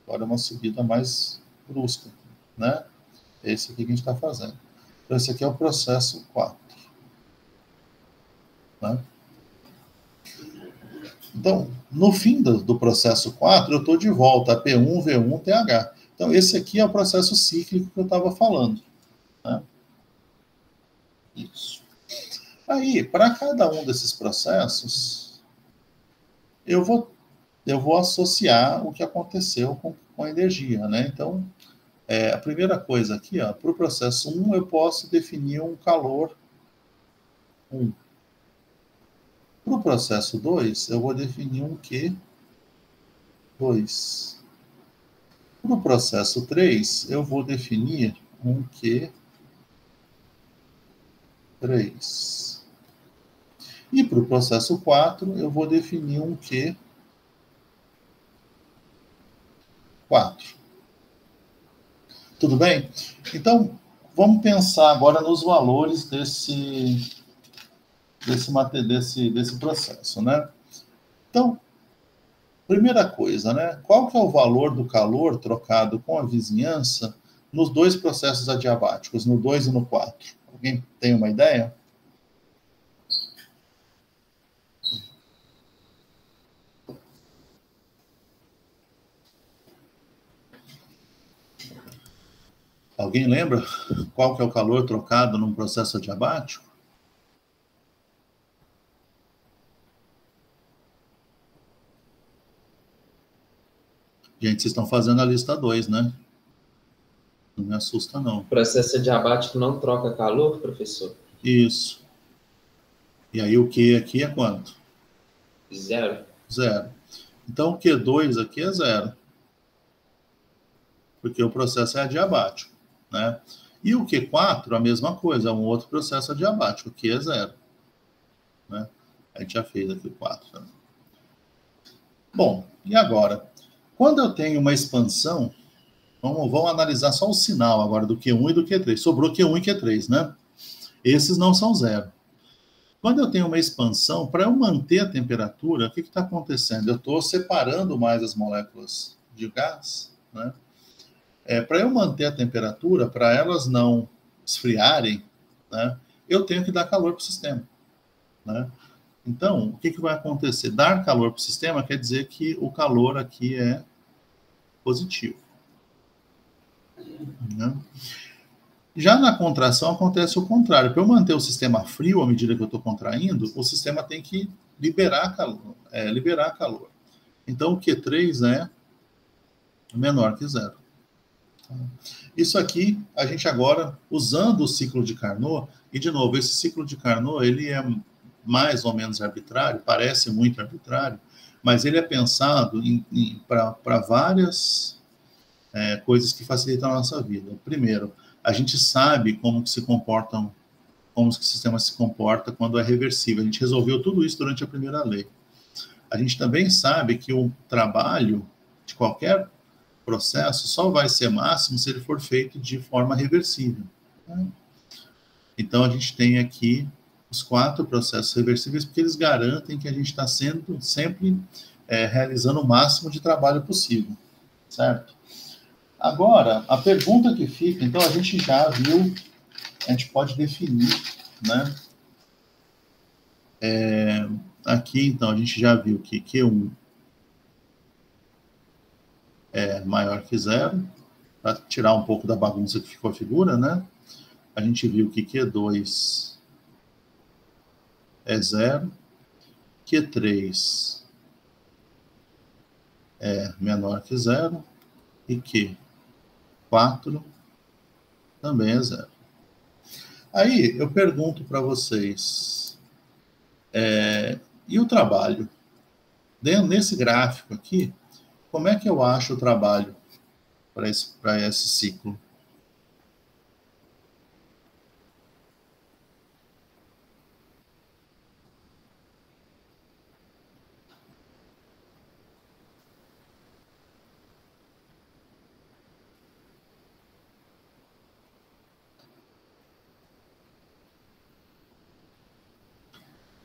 Agora é uma subida mais brusca, né? Esse aqui que a gente está fazendo. Então, esse aqui é o processo 4. Né? Então, no fim do processo 4, eu estou de volta a P1, V1, TH. Então, esse aqui é o processo cíclico que eu estava falando. Né? Isso. Aí, para cada um desses processos, eu vou associar o que aconteceu com a energia. Né? Então, a primeira coisa aqui, para o processo 1, eu posso definir um calor 1. Para o processo 2, eu vou definir um Q2. Para o processo 3, eu vou definir um Q3. E para o processo 4, eu vou definir um Q4. Tudo bem? Então, vamos pensar agora nos valores desse processo, né? Então, primeira coisa, né? Qual que é o valor do calor trocado com a vizinhança nos dois processos adiabáticos, no 2 e no 4? Alguém tem uma ideia? Alguém lembra qual que é o calor trocado num processo adiabático? Gente, vocês estão fazendo a lista 2, né? Não me assusta, não. O processo adiabático não troca calor, professor? Isso. E aí o Q aqui é quanto? 0. 0. Então o Q2 aqui é 0. Porque o processo é adiabático, né? E o Q4, a mesma coisa, é um outro processo adiabático, que é 0. Né? A gente já fez aqui o 4 também. Bom, e agora? Quando eu tenho uma expansão, vamos analisar só o sinal agora do Q1 e do Q3. Sobrou Q1 e Q3, né? Esses não são 0. Quando eu tenho uma expansão, para eu manter a temperatura, o que está acontecendo? Eu estou separando mais as moléculas de gás, né? Para eu manter a temperatura, para elas não esfriarem, né, eu tenho que dar calor para o sistema. Né? Então, o que vai acontecer? Dar calor para o sistema quer dizer que o calor aqui é positivo. Né? Já na contração acontece o contrário. Para eu manter o sistema frio à medida que eu estou contraindo, o sistema tem que liberar calor. Então, o Q3 é menor que 0. Isso aqui, a gente agora, usando o ciclo de Carnot, e de novo, esse ciclo de Carnot, ele é mais ou menos arbitrário, parece muito arbitrário, mas ele é pensado para várias coisas que facilitam a nossa vida. Primeiro, a gente sabe como que o sistema se comporta quando é reversível. A gente resolveu tudo isso durante a primeira lei. A gente também sabe que o trabalho de qualquer processo só vai ser máximo se ele for feito de forma reversível. Né? Então, a gente tem aqui os 4 processos reversíveis, porque eles garantem que a gente está sempre realizando o máximo de trabalho possível, certo? Agora, a pergunta que fica, então a gente já viu, a gente pode definir, né? Aqui, então, a gente já viu que Q1 é maior que zero, para tirar um pouco da bagunça que ficou a figura, né? A gente viu que Q2 é zero, Q3 é menor que zero e Q4 também é zero. Aí eu pergunto para vocês, e o trabalho? Nesse gráfico aqui, como é que eu acho o trabalho para esse ciclo?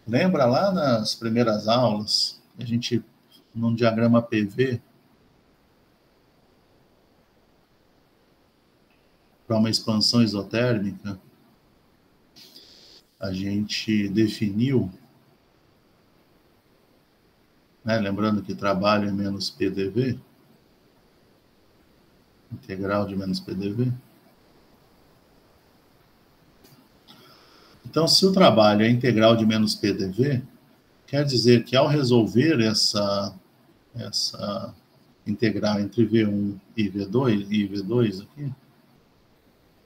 Lembra lá nas primeiras aulas, a gente, num diagrama PV, para uma expansão isotérmica, a gente definiu, né, lembrando que trabalho é menos PDV, integral de menos PDV. Então, se o trabalho é integral de menos PDV, quer dizer que ao resolver essa integral entre V1 e V2 aqui,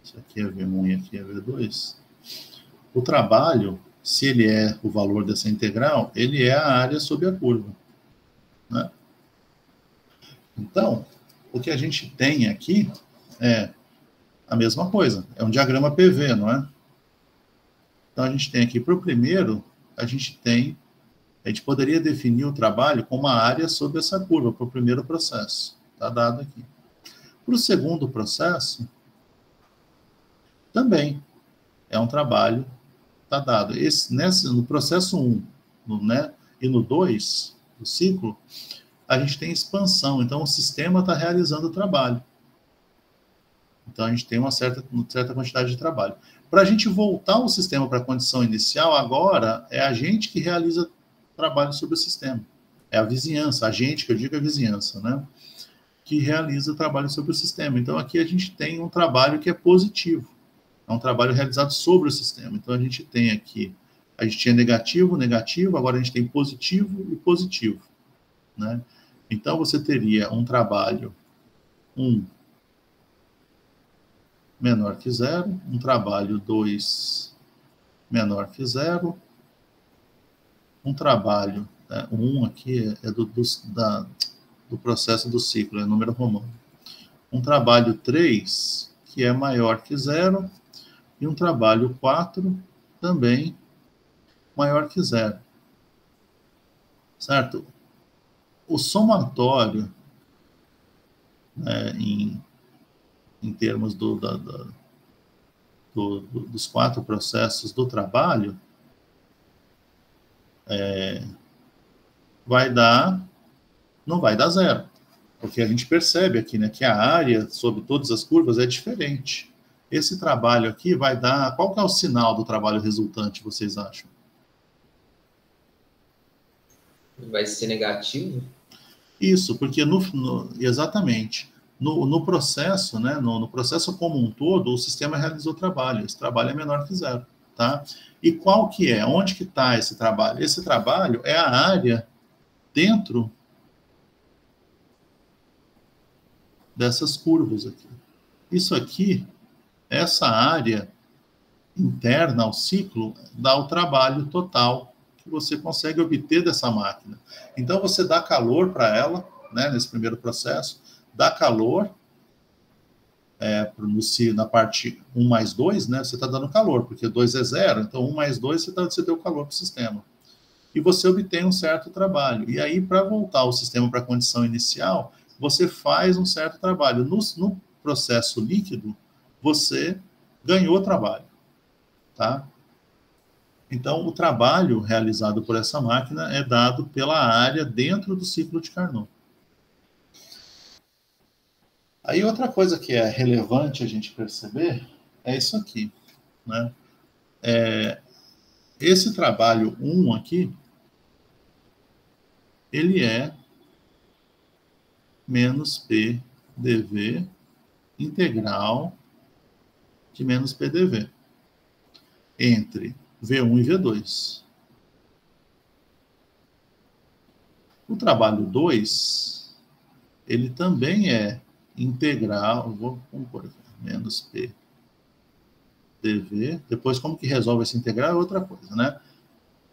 isso aqui é V1 e aqui é V2, o trabalho, se ele é o valor dessa integral, ele é a área sobre a curva, né? Então, o que a gente tem aqui é a mesma coisa, é um diagrama PV, não é? Então, a gente tem aqui, para o primeiro, a gente poderia definir o trabalho como a área sobre essa curva, para o primeiro processo, está dado aqui. Para o segundo processo, também é um trabalho, está dado. No processo 1, né, e no 2, do ciclo, a gente tem expansão, então o sistema está realizando o trabalho. Então a gente tem uma certa quantidade de trabalho. Para a gente voltar o sistema para a condição inicial, agora é a gente que realiza trabalho sobre o sistema. É a vizinhança, a gente, que eu digo a vizinhança, né? Que realiza o trabalho sobre o sistema. Então aqui a gente tem um trabalho que é positivo. É um trabalho realizado sobre o sistema. Então a gente tem aqui, a gente tinha negativo, negativo, agora a gente tem positivo e positivo, né? Então você teria um trabalho 1 menor que zero, um trabalho 2 menor que zero, um trabalho, né, 1 aqui é do processo do ciclo, é número romano. Um trabalho 3, que é maior que zero, e um trabalho 4, também maior que zero. Certo? O somatório, né, em termos dos 4 processos do trabalho, não vai dar zero. Porque a gente percebe aqui, né, que a área sobre todas as curvas é diferente. Esse trabalho aqui vai dar... Qual que é o sinal do trabalho resultante, vocês acham? Vai ser negativo? Isso, porque exatamente. No processo, né, no processo como um todo, o sistema realizou o trabalho. Esse trabalho é menor que zero, tá? E qual que é? Onde que está esse trabalho? Esse trabalho é a área dentro dessas curvas aqui. Isso aqui, essa área interna ao ciclo, dá o trabalho total que você consegue obter dessa máquina. Então, você dá calor para ela, né, nesse primeiro processo, dá calor, na parte 1 mais 2, né, você está dando calor, porque 2 é zero, então 1 mais 2 você deu calor para o sistema. E você obtém um certo trabalho. E aí, para voltar o sistema para a condição inicial, você faz um certo trabalho. No processo líquido, você ganhou trabalho, tá? Então, o trabalho realizado por essa máquina é dado pela área dentro do ciclo de Carnot. Aí outra coisa que é relevante a gente perceber é isso aqui, né? Esse trabalho 1 aqui, ele é menos P dV integral de menos P dV entre V1 e V2. O trabalho 2, ele também é integral, vamos pôr aqui, menos P dV, depois como que resolve essa integral é outra coisa, né?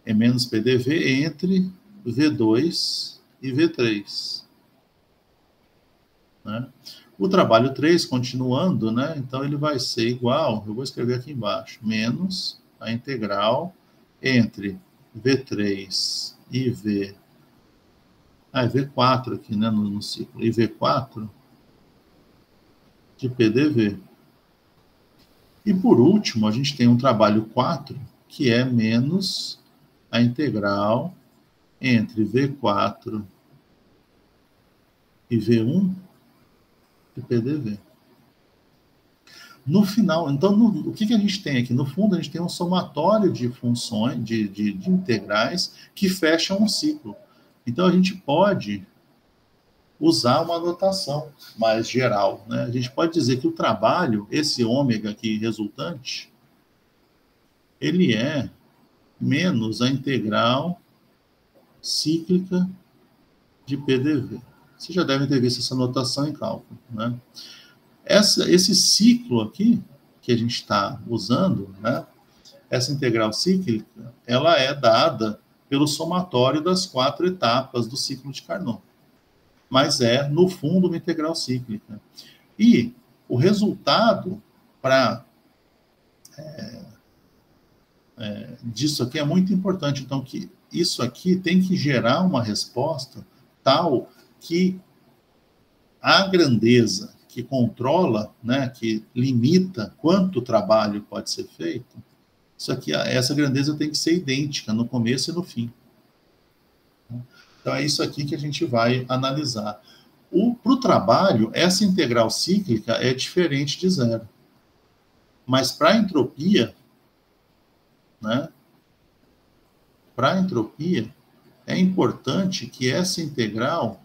É menos P dV entre V2 e V3. Né? O trabalho 3, continuando, né? Então ele vai ser igual, eu vou escrever aqui embaixo, menos a integral entre V3 e V. É V4 aqui, né, no ciclo. E V4 de PDV. E por último, a gente tem um trabalho 4, que é menos a integral entre V4 e V1 de PDV. No final, então, o que a gente tem aqui? No fundo, a gente tem um somatório de funções, de integrais, que fecham um ciclo. Então, a gente pode usar uma notação mais geral, né? A gente pode dizer que o trabalho, esse ômega aqui resultante, ele é menos a integral cíclica de PDV. Vocês já devem ter visto essa notação em cálculo, né? Esse ciclo aqui, que a gente está usando, né? Essa integral cíclica, ela é dada pelo somatório das 4 etapas do ciclo de Carnot. Mas é, no fundo, uma integral cíclica. E o resultado para disso aqui é muito importante. Então, que isso aqui tem que gerar uma resposta tal que a grandeza que controla, né, que limita quanto trabalho pode ser feito, isso aqui, essa grandeza tem que ser idêntica no começo e no fim. Então, é isso aqui que a gente vai analisar. Para o trabalho, essa integral cíclica é diferente de zero. Mas para a entropia, né, para a entropia, é importante que essa integral,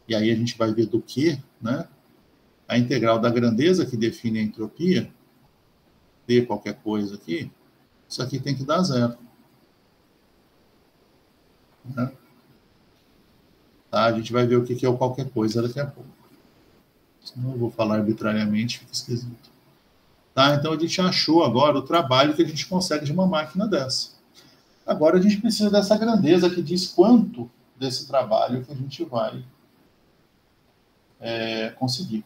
e aí a gente vai ver do que, né, a integral da grandeza que define a entropia, de qualquer coisa aqui, isso aqui tem que dar zero. Né? Tá? A gente vai ver o que é o qualquer coisa daqui a pouco. Senão eu vou falar arbitrariamente, fica esquisito. Tá? Então a gente achou agora o trabalho que a gente consegue de uma máquina dessa. Agora a gente precisa dessa grandeza que diz quanto desse trabalho que a gente vai conseguir.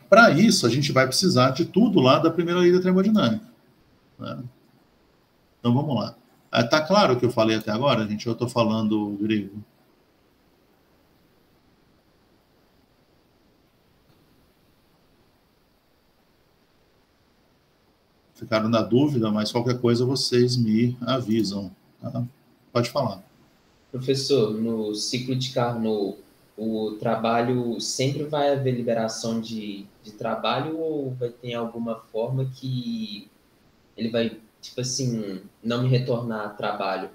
Para isso, a gente vai precisar de tudo lá da primeira lei da termodinâmica. Né? Então vamos lá. Está claro o que eu falei até agora, gente? Eu estou falando grego. Ficaram na dúvida, mas qualquer coisa vocês me avisam. Tá? Pode falar. Professor, no ciclo de Carnot, o trabalho sempre vai haver liberação de trabalho ou vai ter alguma forma que ele vai, tipo assim, não me retornar trabalho?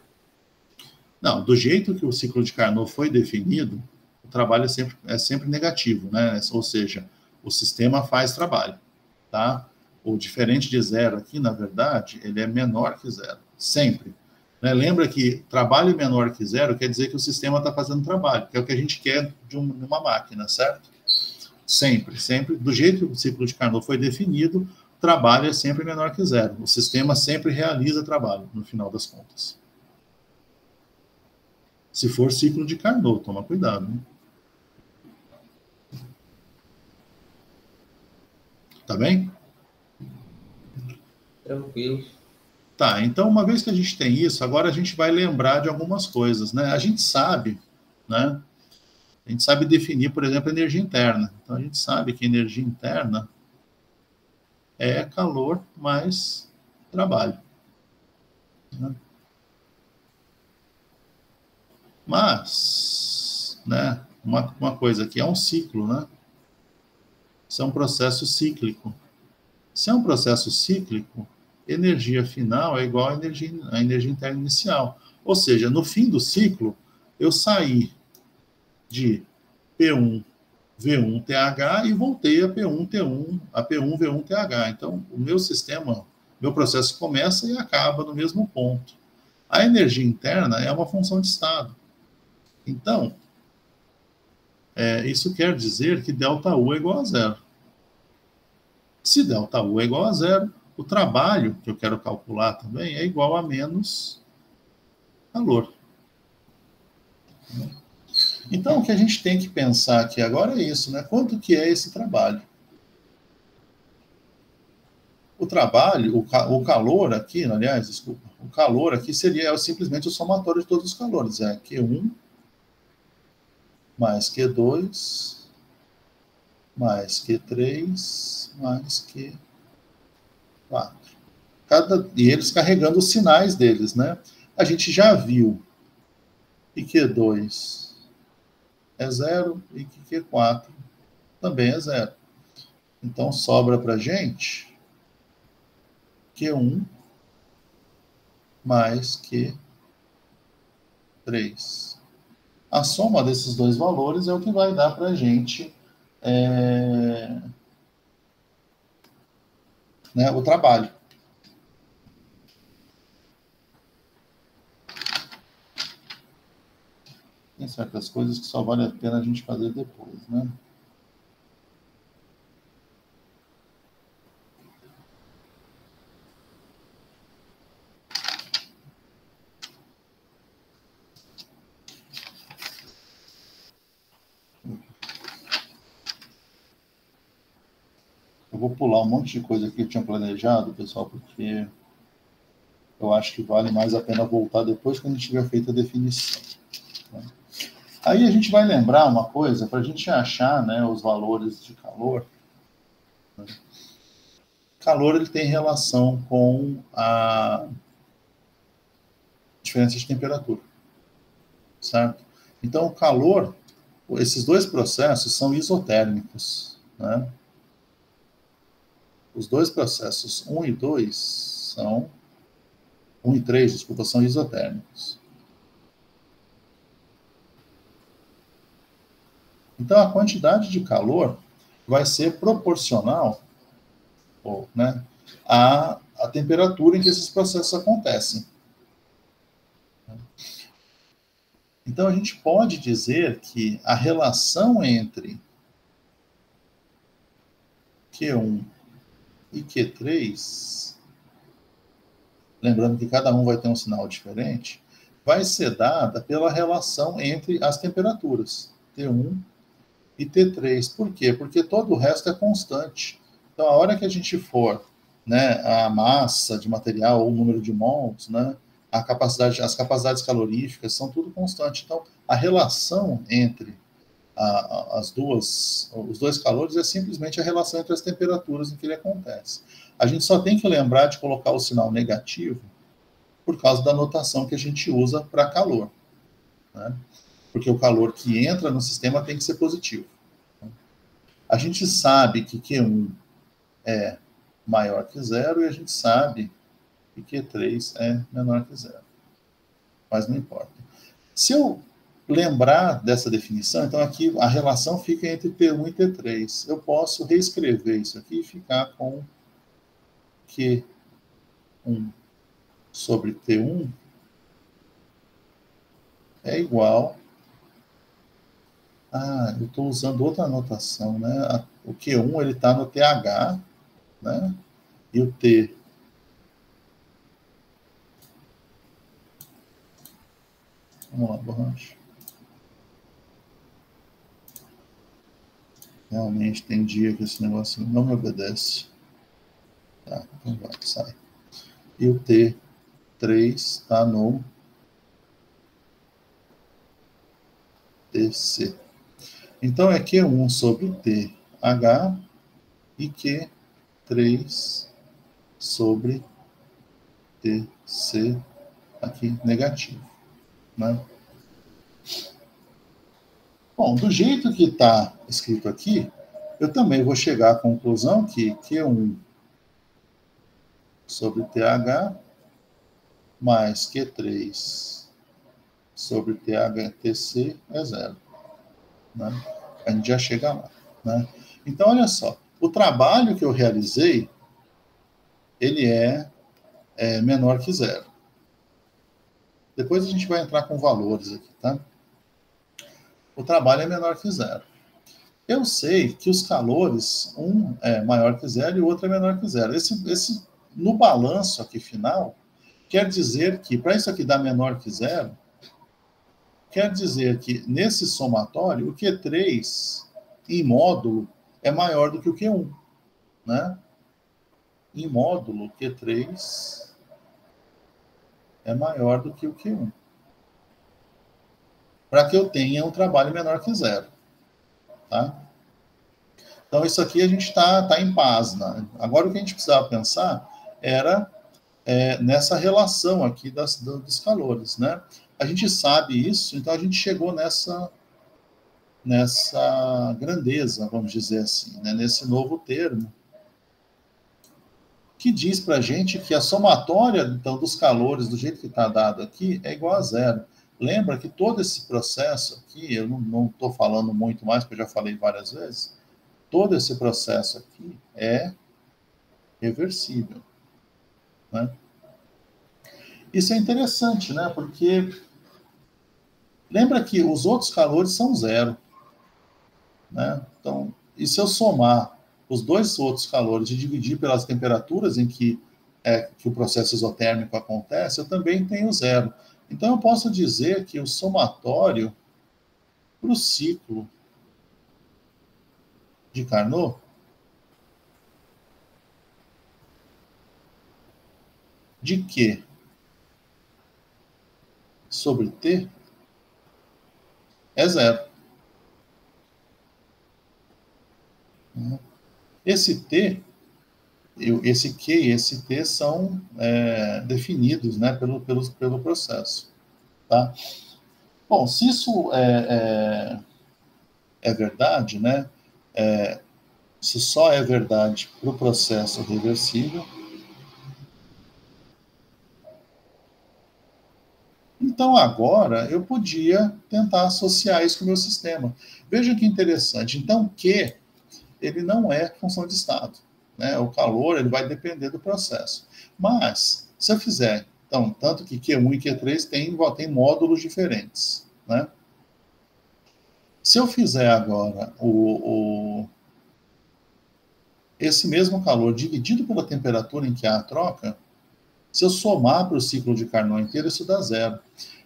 Não, do jeito que o ciclo de Carnot foi definido, o trabalho é sempre negativo, né? Ou seja, o sistema faz trabalho, tá? O diferente de zero aqui, na verdade, ele é menor que zero, sempre. Né? Lembra que trabalho menor que zero quer dizer que o sistema está fazendo trabalho, que é o que a gente quer de uma máquina, certo? Sempre, sempre. Do jeito que o ciclo de Carnot foi definido, o trabalho é sempre menor que zero. O sistema sempre realiza trabalho, no final das contas. Se for ciclo de Carnot, toma cuidado. Né? Tá bem? Tranquilo. Tá, então uma vez que a gente tem isso, agora a gente vai lembrar de algumas coisas, né? A gente sabe, né? A gente sabe definir, por exemplo, a energia interna. Então a gente sabe que energia interna é calor mais trabalho. Né? Mas, né, uma coisa aqui, é um ciclo, né? Isso é um processo cíclico. Se é um processo cíclico, energia final é igual à energia interna inicial. Ou seja, no fim do ciclo, eu saí de P1, V1, TH e voltei a P1, T1, a P1, V1, TH. Então, o meu sistema, meu processo começa e acaba no mesmo ponto. A energia interna é uma função de estado. Então, isso quer dizer que ΔU é igual a zero. Se ΔU é igual a zero, o trabalho que eu quero calcular também é igual a menos calor. Então, o que a gente tem que pensar aqui agora é isso, né? Quanto que é esse trabalho? O trabalho, o calor aqui, aliás, desculpa, o calor aqui seria simplesmente o somatório de todos os calores. É Q1 mais Q2 mais Q3 mais Q4. E eles carregando os sinais deles, né? A gente já viu que Q2 é zero e que Q4 também é zero. Então, sobra para a gente Q1 mais Q3. A soma desses dois valores é o que vai dar para a gente né, o trabalho. Tem certas coisas que só vale a pena a gente fazer depois, né? Eu vou pular um monte de coisa que eu tinha planejado, pessoal, porque eu acho que vale mais a pena voltar depois quando a gente tiver feito a definição. Né? Aí a gente vai lembrar uma coisa, para a gente achar, né, os valores de calor. Né? Calor ele tem relação com a diferença de temperatura, certo? Então, o calor, esses dois processos são isotérmicos, né? Os dois processos, 1 e 2, são 1 e 3, desculpa, são isotérmicos. Então, a quantidade de calor vai ser proporcional, né, à temperatura em que esses processos acontecem. Então, a gente pode dizer que a relação entre Q1 e Q3, lembrando que cada um vai ter um sinal diferente, vai ser dada pela relação entre as temperaturas, T1 e T3. Por quê? Porque todo o resto é constante. Então, a hora que a gente for, né, a massa de material ou o número de mols, né, as capacidades caloríficas são tudo constante. Então, a relação entre os dois calores é simplesmente a relação entre as temperaturas em que ele acontece. A gente só tem que lembrar de colocar o sinal negativo por causa da notação que a gente usa para calor, né? Porque o calor que entra no sistema tem que ser positivo. A gente sabe que Q1 é maior que zero e a gente sabe que Q3 é menor que zero. Mas não importa. Se eu lembrar dessa definição, então aqui a relação fica entre T1 e T3. Eu posso reescrever isso aqui e ficar com Q1 sobre T1 é igual. Eu estou usando outra anotação, né? O Q1 ele está no TH, né? E o T vamos lá, borracha. Realmente tem dia que esse negócio não me obedece. Tá, então vai, sai. E o T3 está no TC. Então é Q1 sobre TH e Q3 sobre TC aqui negativo, né? Bom, do jeito que está escrito aqui, eu também vou chegar à conclusão que Q1 sobre TH mais Q3 sobre TC é zero. Né? A gente já chega lá. Né? Então, olha só. O trabalho que eu realizei, ele é menor que zero. Depois a gente vai entrar com valores aqui, tá? O trabalho é menor que zero. Eu sei que os calores, um é maior que zero e o outro é menor que zero. No balanço aqui final, quer dizer que, para isso aqui dar menor que zero, quer dizer que nesse somatório, o Q3 em módulo é maior do que o Q1, né? Em módulo, Q3 é maior do que o Q1. Para que eu tenha um trabalho menor que zero, tá? Então, isso aqui a gente tá em paz, né? Agora, o que a gente precisava pensar era nessa relação aqui dos calores, né? A gente sabe isso, então a gente chegou nessa grandeza, vamos dizer assim, né? Nesse novo termo, que diz para a gente que a somatória, então, dos calores, do jeito que está dado aqui, é igual a zero. Lembra que todo esse processo aqui, eu não estou falando muito mais, porque eu já falei várias vezes, todo esse processo aqui é reversível, né? Isso é interessante, né? Porque lembra que os outros calores são zero, né? Então, e se eu somar os dois outros calores e dividir pelas temperaturas em que o processo isotérmico acontece, eu também tenho zero. Então, eu posso dizer que o somatório para o ciclo de Carnot de Q sobre T é zero. Esse T, esse Q e esse T são definidos, né, pelo processo. Tá? Bom, se isso é verdade, né, isso só é verdade para o processo reversível, então agora eu podia tentar associar isso com o meu sistema. Veja que interessante. Então, Q, ele não é função de estado, né? O calor, ele vai depender do processo. Mas, se eu fizer, então, tanto que Q1 e Q3 tem módulos diferentes, né? Se eu fizer agora esse mesmo calor dividido pela temperatura em que há a troca, se eu somar para o ciclo de Carnot inteiro, isso dá zero.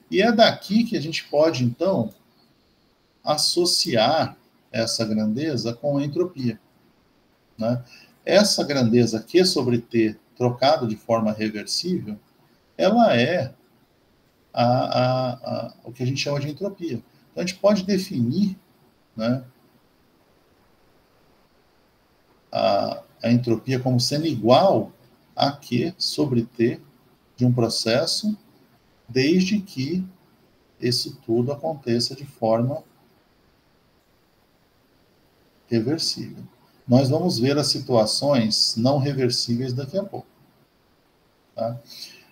E é daqui que a gente pode, então, associar essa grandeza com a entropia, né? Essa grandeza Q sobre T trocado de forma reversível, ela é o que a gente chama de entropia. Então, a gente pode definir, né, a entropia como sendo igual a Q sobre T de um processo, desde que isso tudo aconteça de forma reversível. Nós vamos ver as situações não reversíveis daqui a pouco. Tá?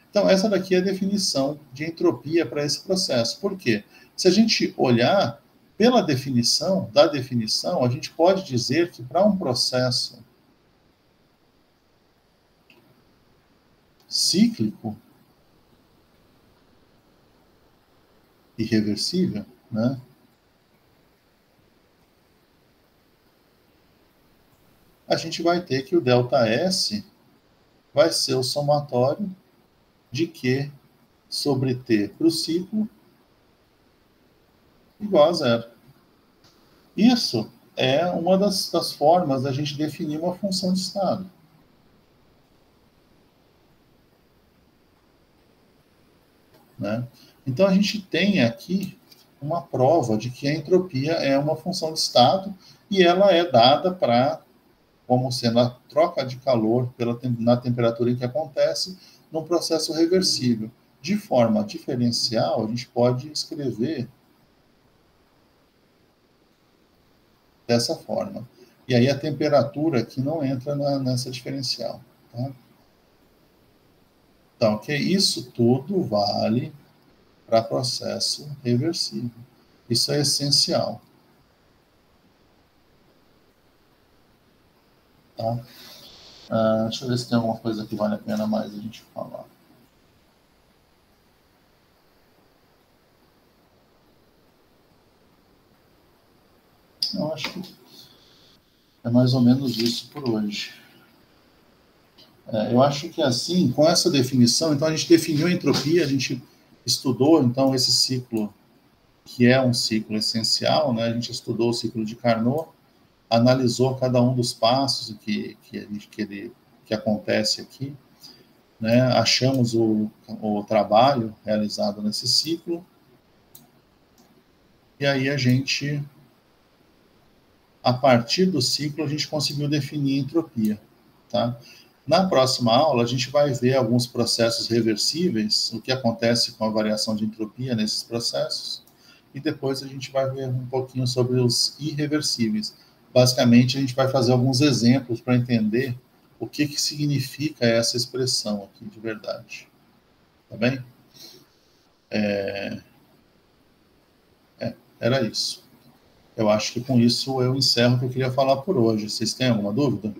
Então, essa daqui é a definição de entropia para esse processo. Por quê? Se a gente olhar pela definição, a gente pode dizer que para um processo cíclico irreversível, né, a gente vai ter que o ΔS vai ser o somatório de Q sobre T para o ciclo igual a zero. Isso é uma das formas da gente definir uma função de estado. Né? Então, a gente tem aqui uma prova de que a entropia é uma função de estado e ela é dada como sendo a troca de calor na temperatura em que acontece num processo reversível. De forma diferencial, a gente pode escrever dessa forma. E aí a temperatura aqui não entra nessa diferencial. Tá? Então, ok? Isso tudo vale para processo reversível. Isso é essencial. Tá? Deixa eu ver se tem alguma coisa que vale a pena mais a gente falar. Eu acho que é mais ou menos isso por hoje. Eu acho que assim, com essa definição, então a gente definiu a entropia, a gente estudou então esse ciclo, que é um ciclo essencial, né? A gente estudou o ciclo de Carnot, analisou cada um dos passos que acontece aqui, né? Achamos o trabalho realizado nesse ciclo, e aí a gente, a partir do ciclo, a gente conseguiu definir a entropia, tá? Na próxima aula, a gente vai ver alguns processos reversíveis, o que acontece com a variação de entropia nesses processos, e depois a gente vai ver um pouquinho sobre os irreversíveis. Basicamente, a gente vai fazer alguns exemplos para entender o que significa essa expressão aqui de verdade. Tá bem? Era isso. Eu acho que com isso eu encerro o que eu queria falar por hoje. Vocês têm alguma dúvida?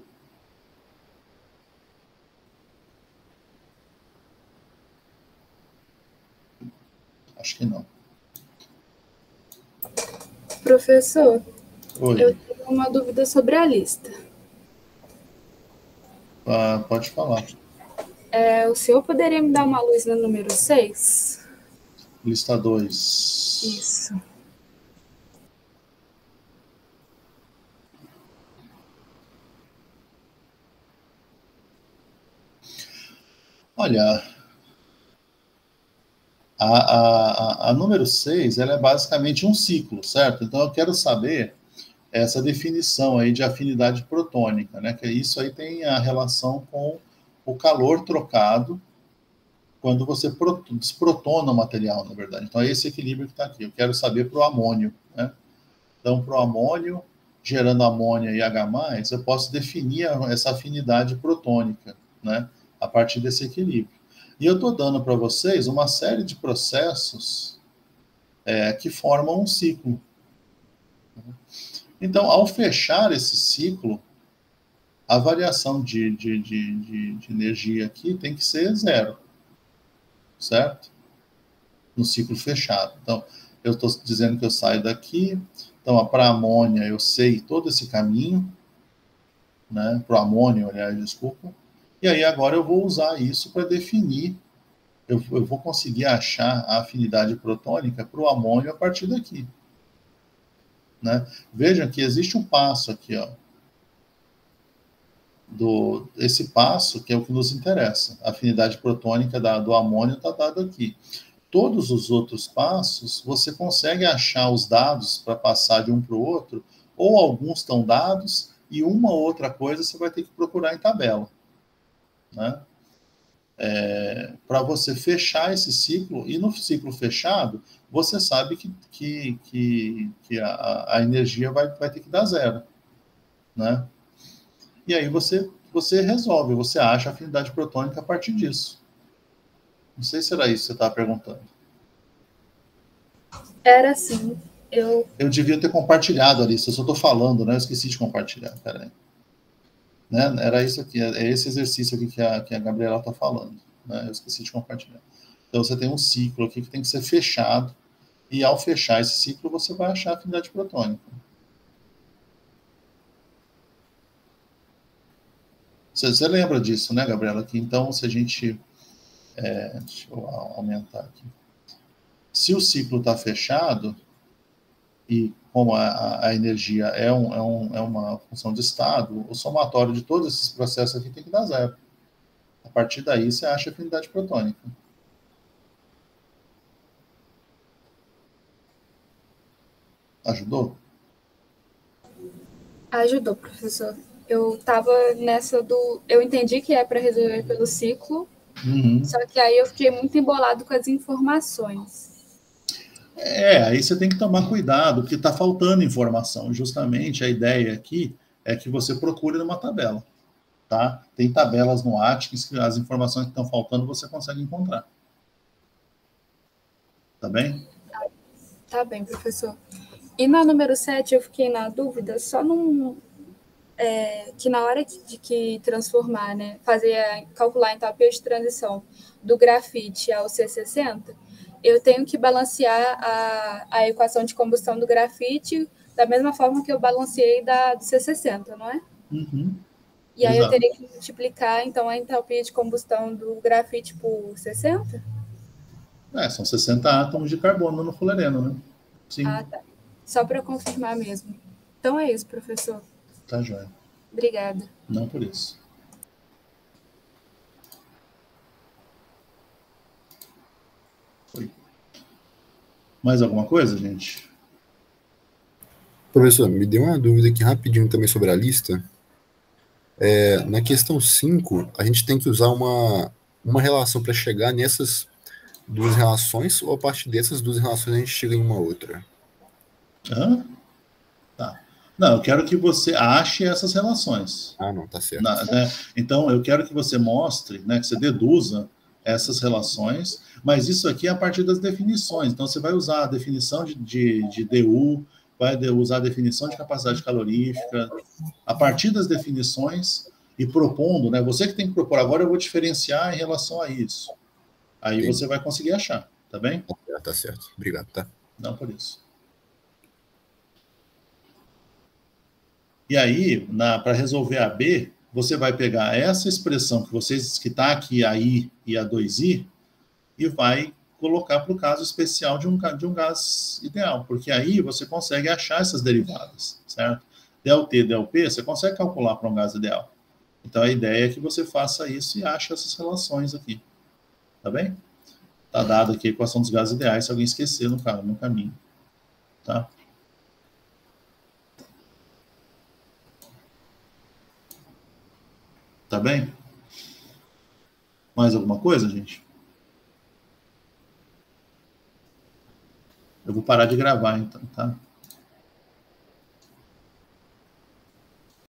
Acho que não. Professor, Oi. eu tenho uma dúvida sobre a lista. Pode falar. O senhor poderia me dar uma luz no número 6? Lista 2. Isso. Olha, a número 6, ela é basicamente um ciclo, certo? Então eu quero saber essa definição aí de afinidade protônica, né? Que isso aí tem a relação com o calor trocado quando você desprotona o material, na verdade. Então é esse equilíbrio que está aqui. Eu quero saber para o amônio, né? Então, para o amônio, gerando amônia e H+, eu posso definir essa afinidade protônica, né? A partir desse equilíbrio. E eu estou dando para vocês uma série de processos que formam um ciclo. Então, ao fechar esse ciclo, a variação de energia aqui tem que ser zero, certo? No ciclo fechado. Então, eu estou dizendo que eu saio daqui, então, para a amônia, eu sei todo esse caminho, né? Para o amônio, aliás, desculpa. E aí, agora eu vou usar isso para definir, eu vou conseguir achar a afinidade protônica para o amônio a partir daqui. Né? Vejam que existe um passo aqui, ó, esse passo que é o que nos interessa. A afinidade protônica do amônio está dado aqui. Todos os outros passos, você consegue achar os dados para passar de um para o outro, ou alguns estão dados, e uma ou outra coisa você vai ter que procurar em tabela. Né? Para você fechar esse ciclo, e no ciclo fechado, você sabe que a energia vai ter que dar zero. Né? E aí você resolve, você acha a afinidade protônica a partir disso. Não sei se era isso que você estava perguntando. Era sim. Eu devia ter compartilhado a lista, eu só estou falando, né? Eu esqueci de compartilhar, peraí. Né? Era isso aqui, é esse exercício aqui que a Gabriela está falando. Né? Eu esqueci de compartilhar. Então você tem um ciclo aqui que tem que ser fechado, e ao fechar esse ciclo, você vai achar a afinidade protônica. Você lembra disso, né, Gabriela? Que então, se a gente... deixa eu aumentar aqui. Se o ciclo está fechado, e como a energia é uma função de estado, o somatório de todos esses processos aqui tem que dar zero. A partir daí, você acha a afinidade protônica. Ajudou? Ajudou, professor. Eu estava nessa do... Eu entendi que é para resolver pelo ciclo, só que aí eu fiquei muito embolado com as informações. Aí você tem que tomar cuidado, porque está faltando informação. Justamente a ideia aqui é que você procure numa tabela, tá? Tem tabelas no Atkins que as informações que estão faltando você consegue encontrar. Tá bem? Tá bem, professor. E na número 7 eu fiquei na dúvida, só que na hora de que transformar, né, calcular a entalpia de transição do grafite ao C60, eu tenho que balancear a equação de combustão do grafite da mesma forma que eu balanceei do C60, não é? Uhum. E aí eu teria que multiplicar, então, a entalpia de combustão do grafite por 60? São 60 átomos de carbono no fullereno, né? Sim. Ah, tá. Só para confirmar mesmo. Então é isso, professor. Tá, joia. Obrigada. Não por isso. Foi. Mais alguma coisa, gente? Professor, me deu uma dúvida aqui rapidinho também sobre a lista. Na questão 5, a gente tem que usar uma relação para chegar nessas duas relações, ou a partir dessas duas relações a gente chega em uma outra? Tá. Não, eu quero que você ache essas relações. Ah, não, tá certo. Né? Então, eu quero que você mostre, né, que você deduza essas relações, mas isso aqui é a partir das definições. Então, você vai usar a definição de DU, vai usar a definição de capacidade calorífica, a partir das definições e propondo, né? Você que tem que propor, agora eu vou diferenciar em relação a isso. Aí Entendi. você vai conseguir achar, tá bem? Tá certo. Obrigado, tá? Não por isso. E aí, para resolver a B, você vai pegar essa expressão que está aqui, a I e a 2I, e vai colocar para o caso especial de um gás ideal, porque aí você consegue achar essas derivadas, certo? ΔT, ΔP, você consegue calcular para um gás ideal. Então, a ideia é que você faça isso e ache essas relações aqui. Tá bem? Está dada aqui a equação dos gases ideais, se alguém esquecer no caminho. Tá? Tá bem? Mais alguma coisa, gente? Eu vou parar de gravar, então, tá?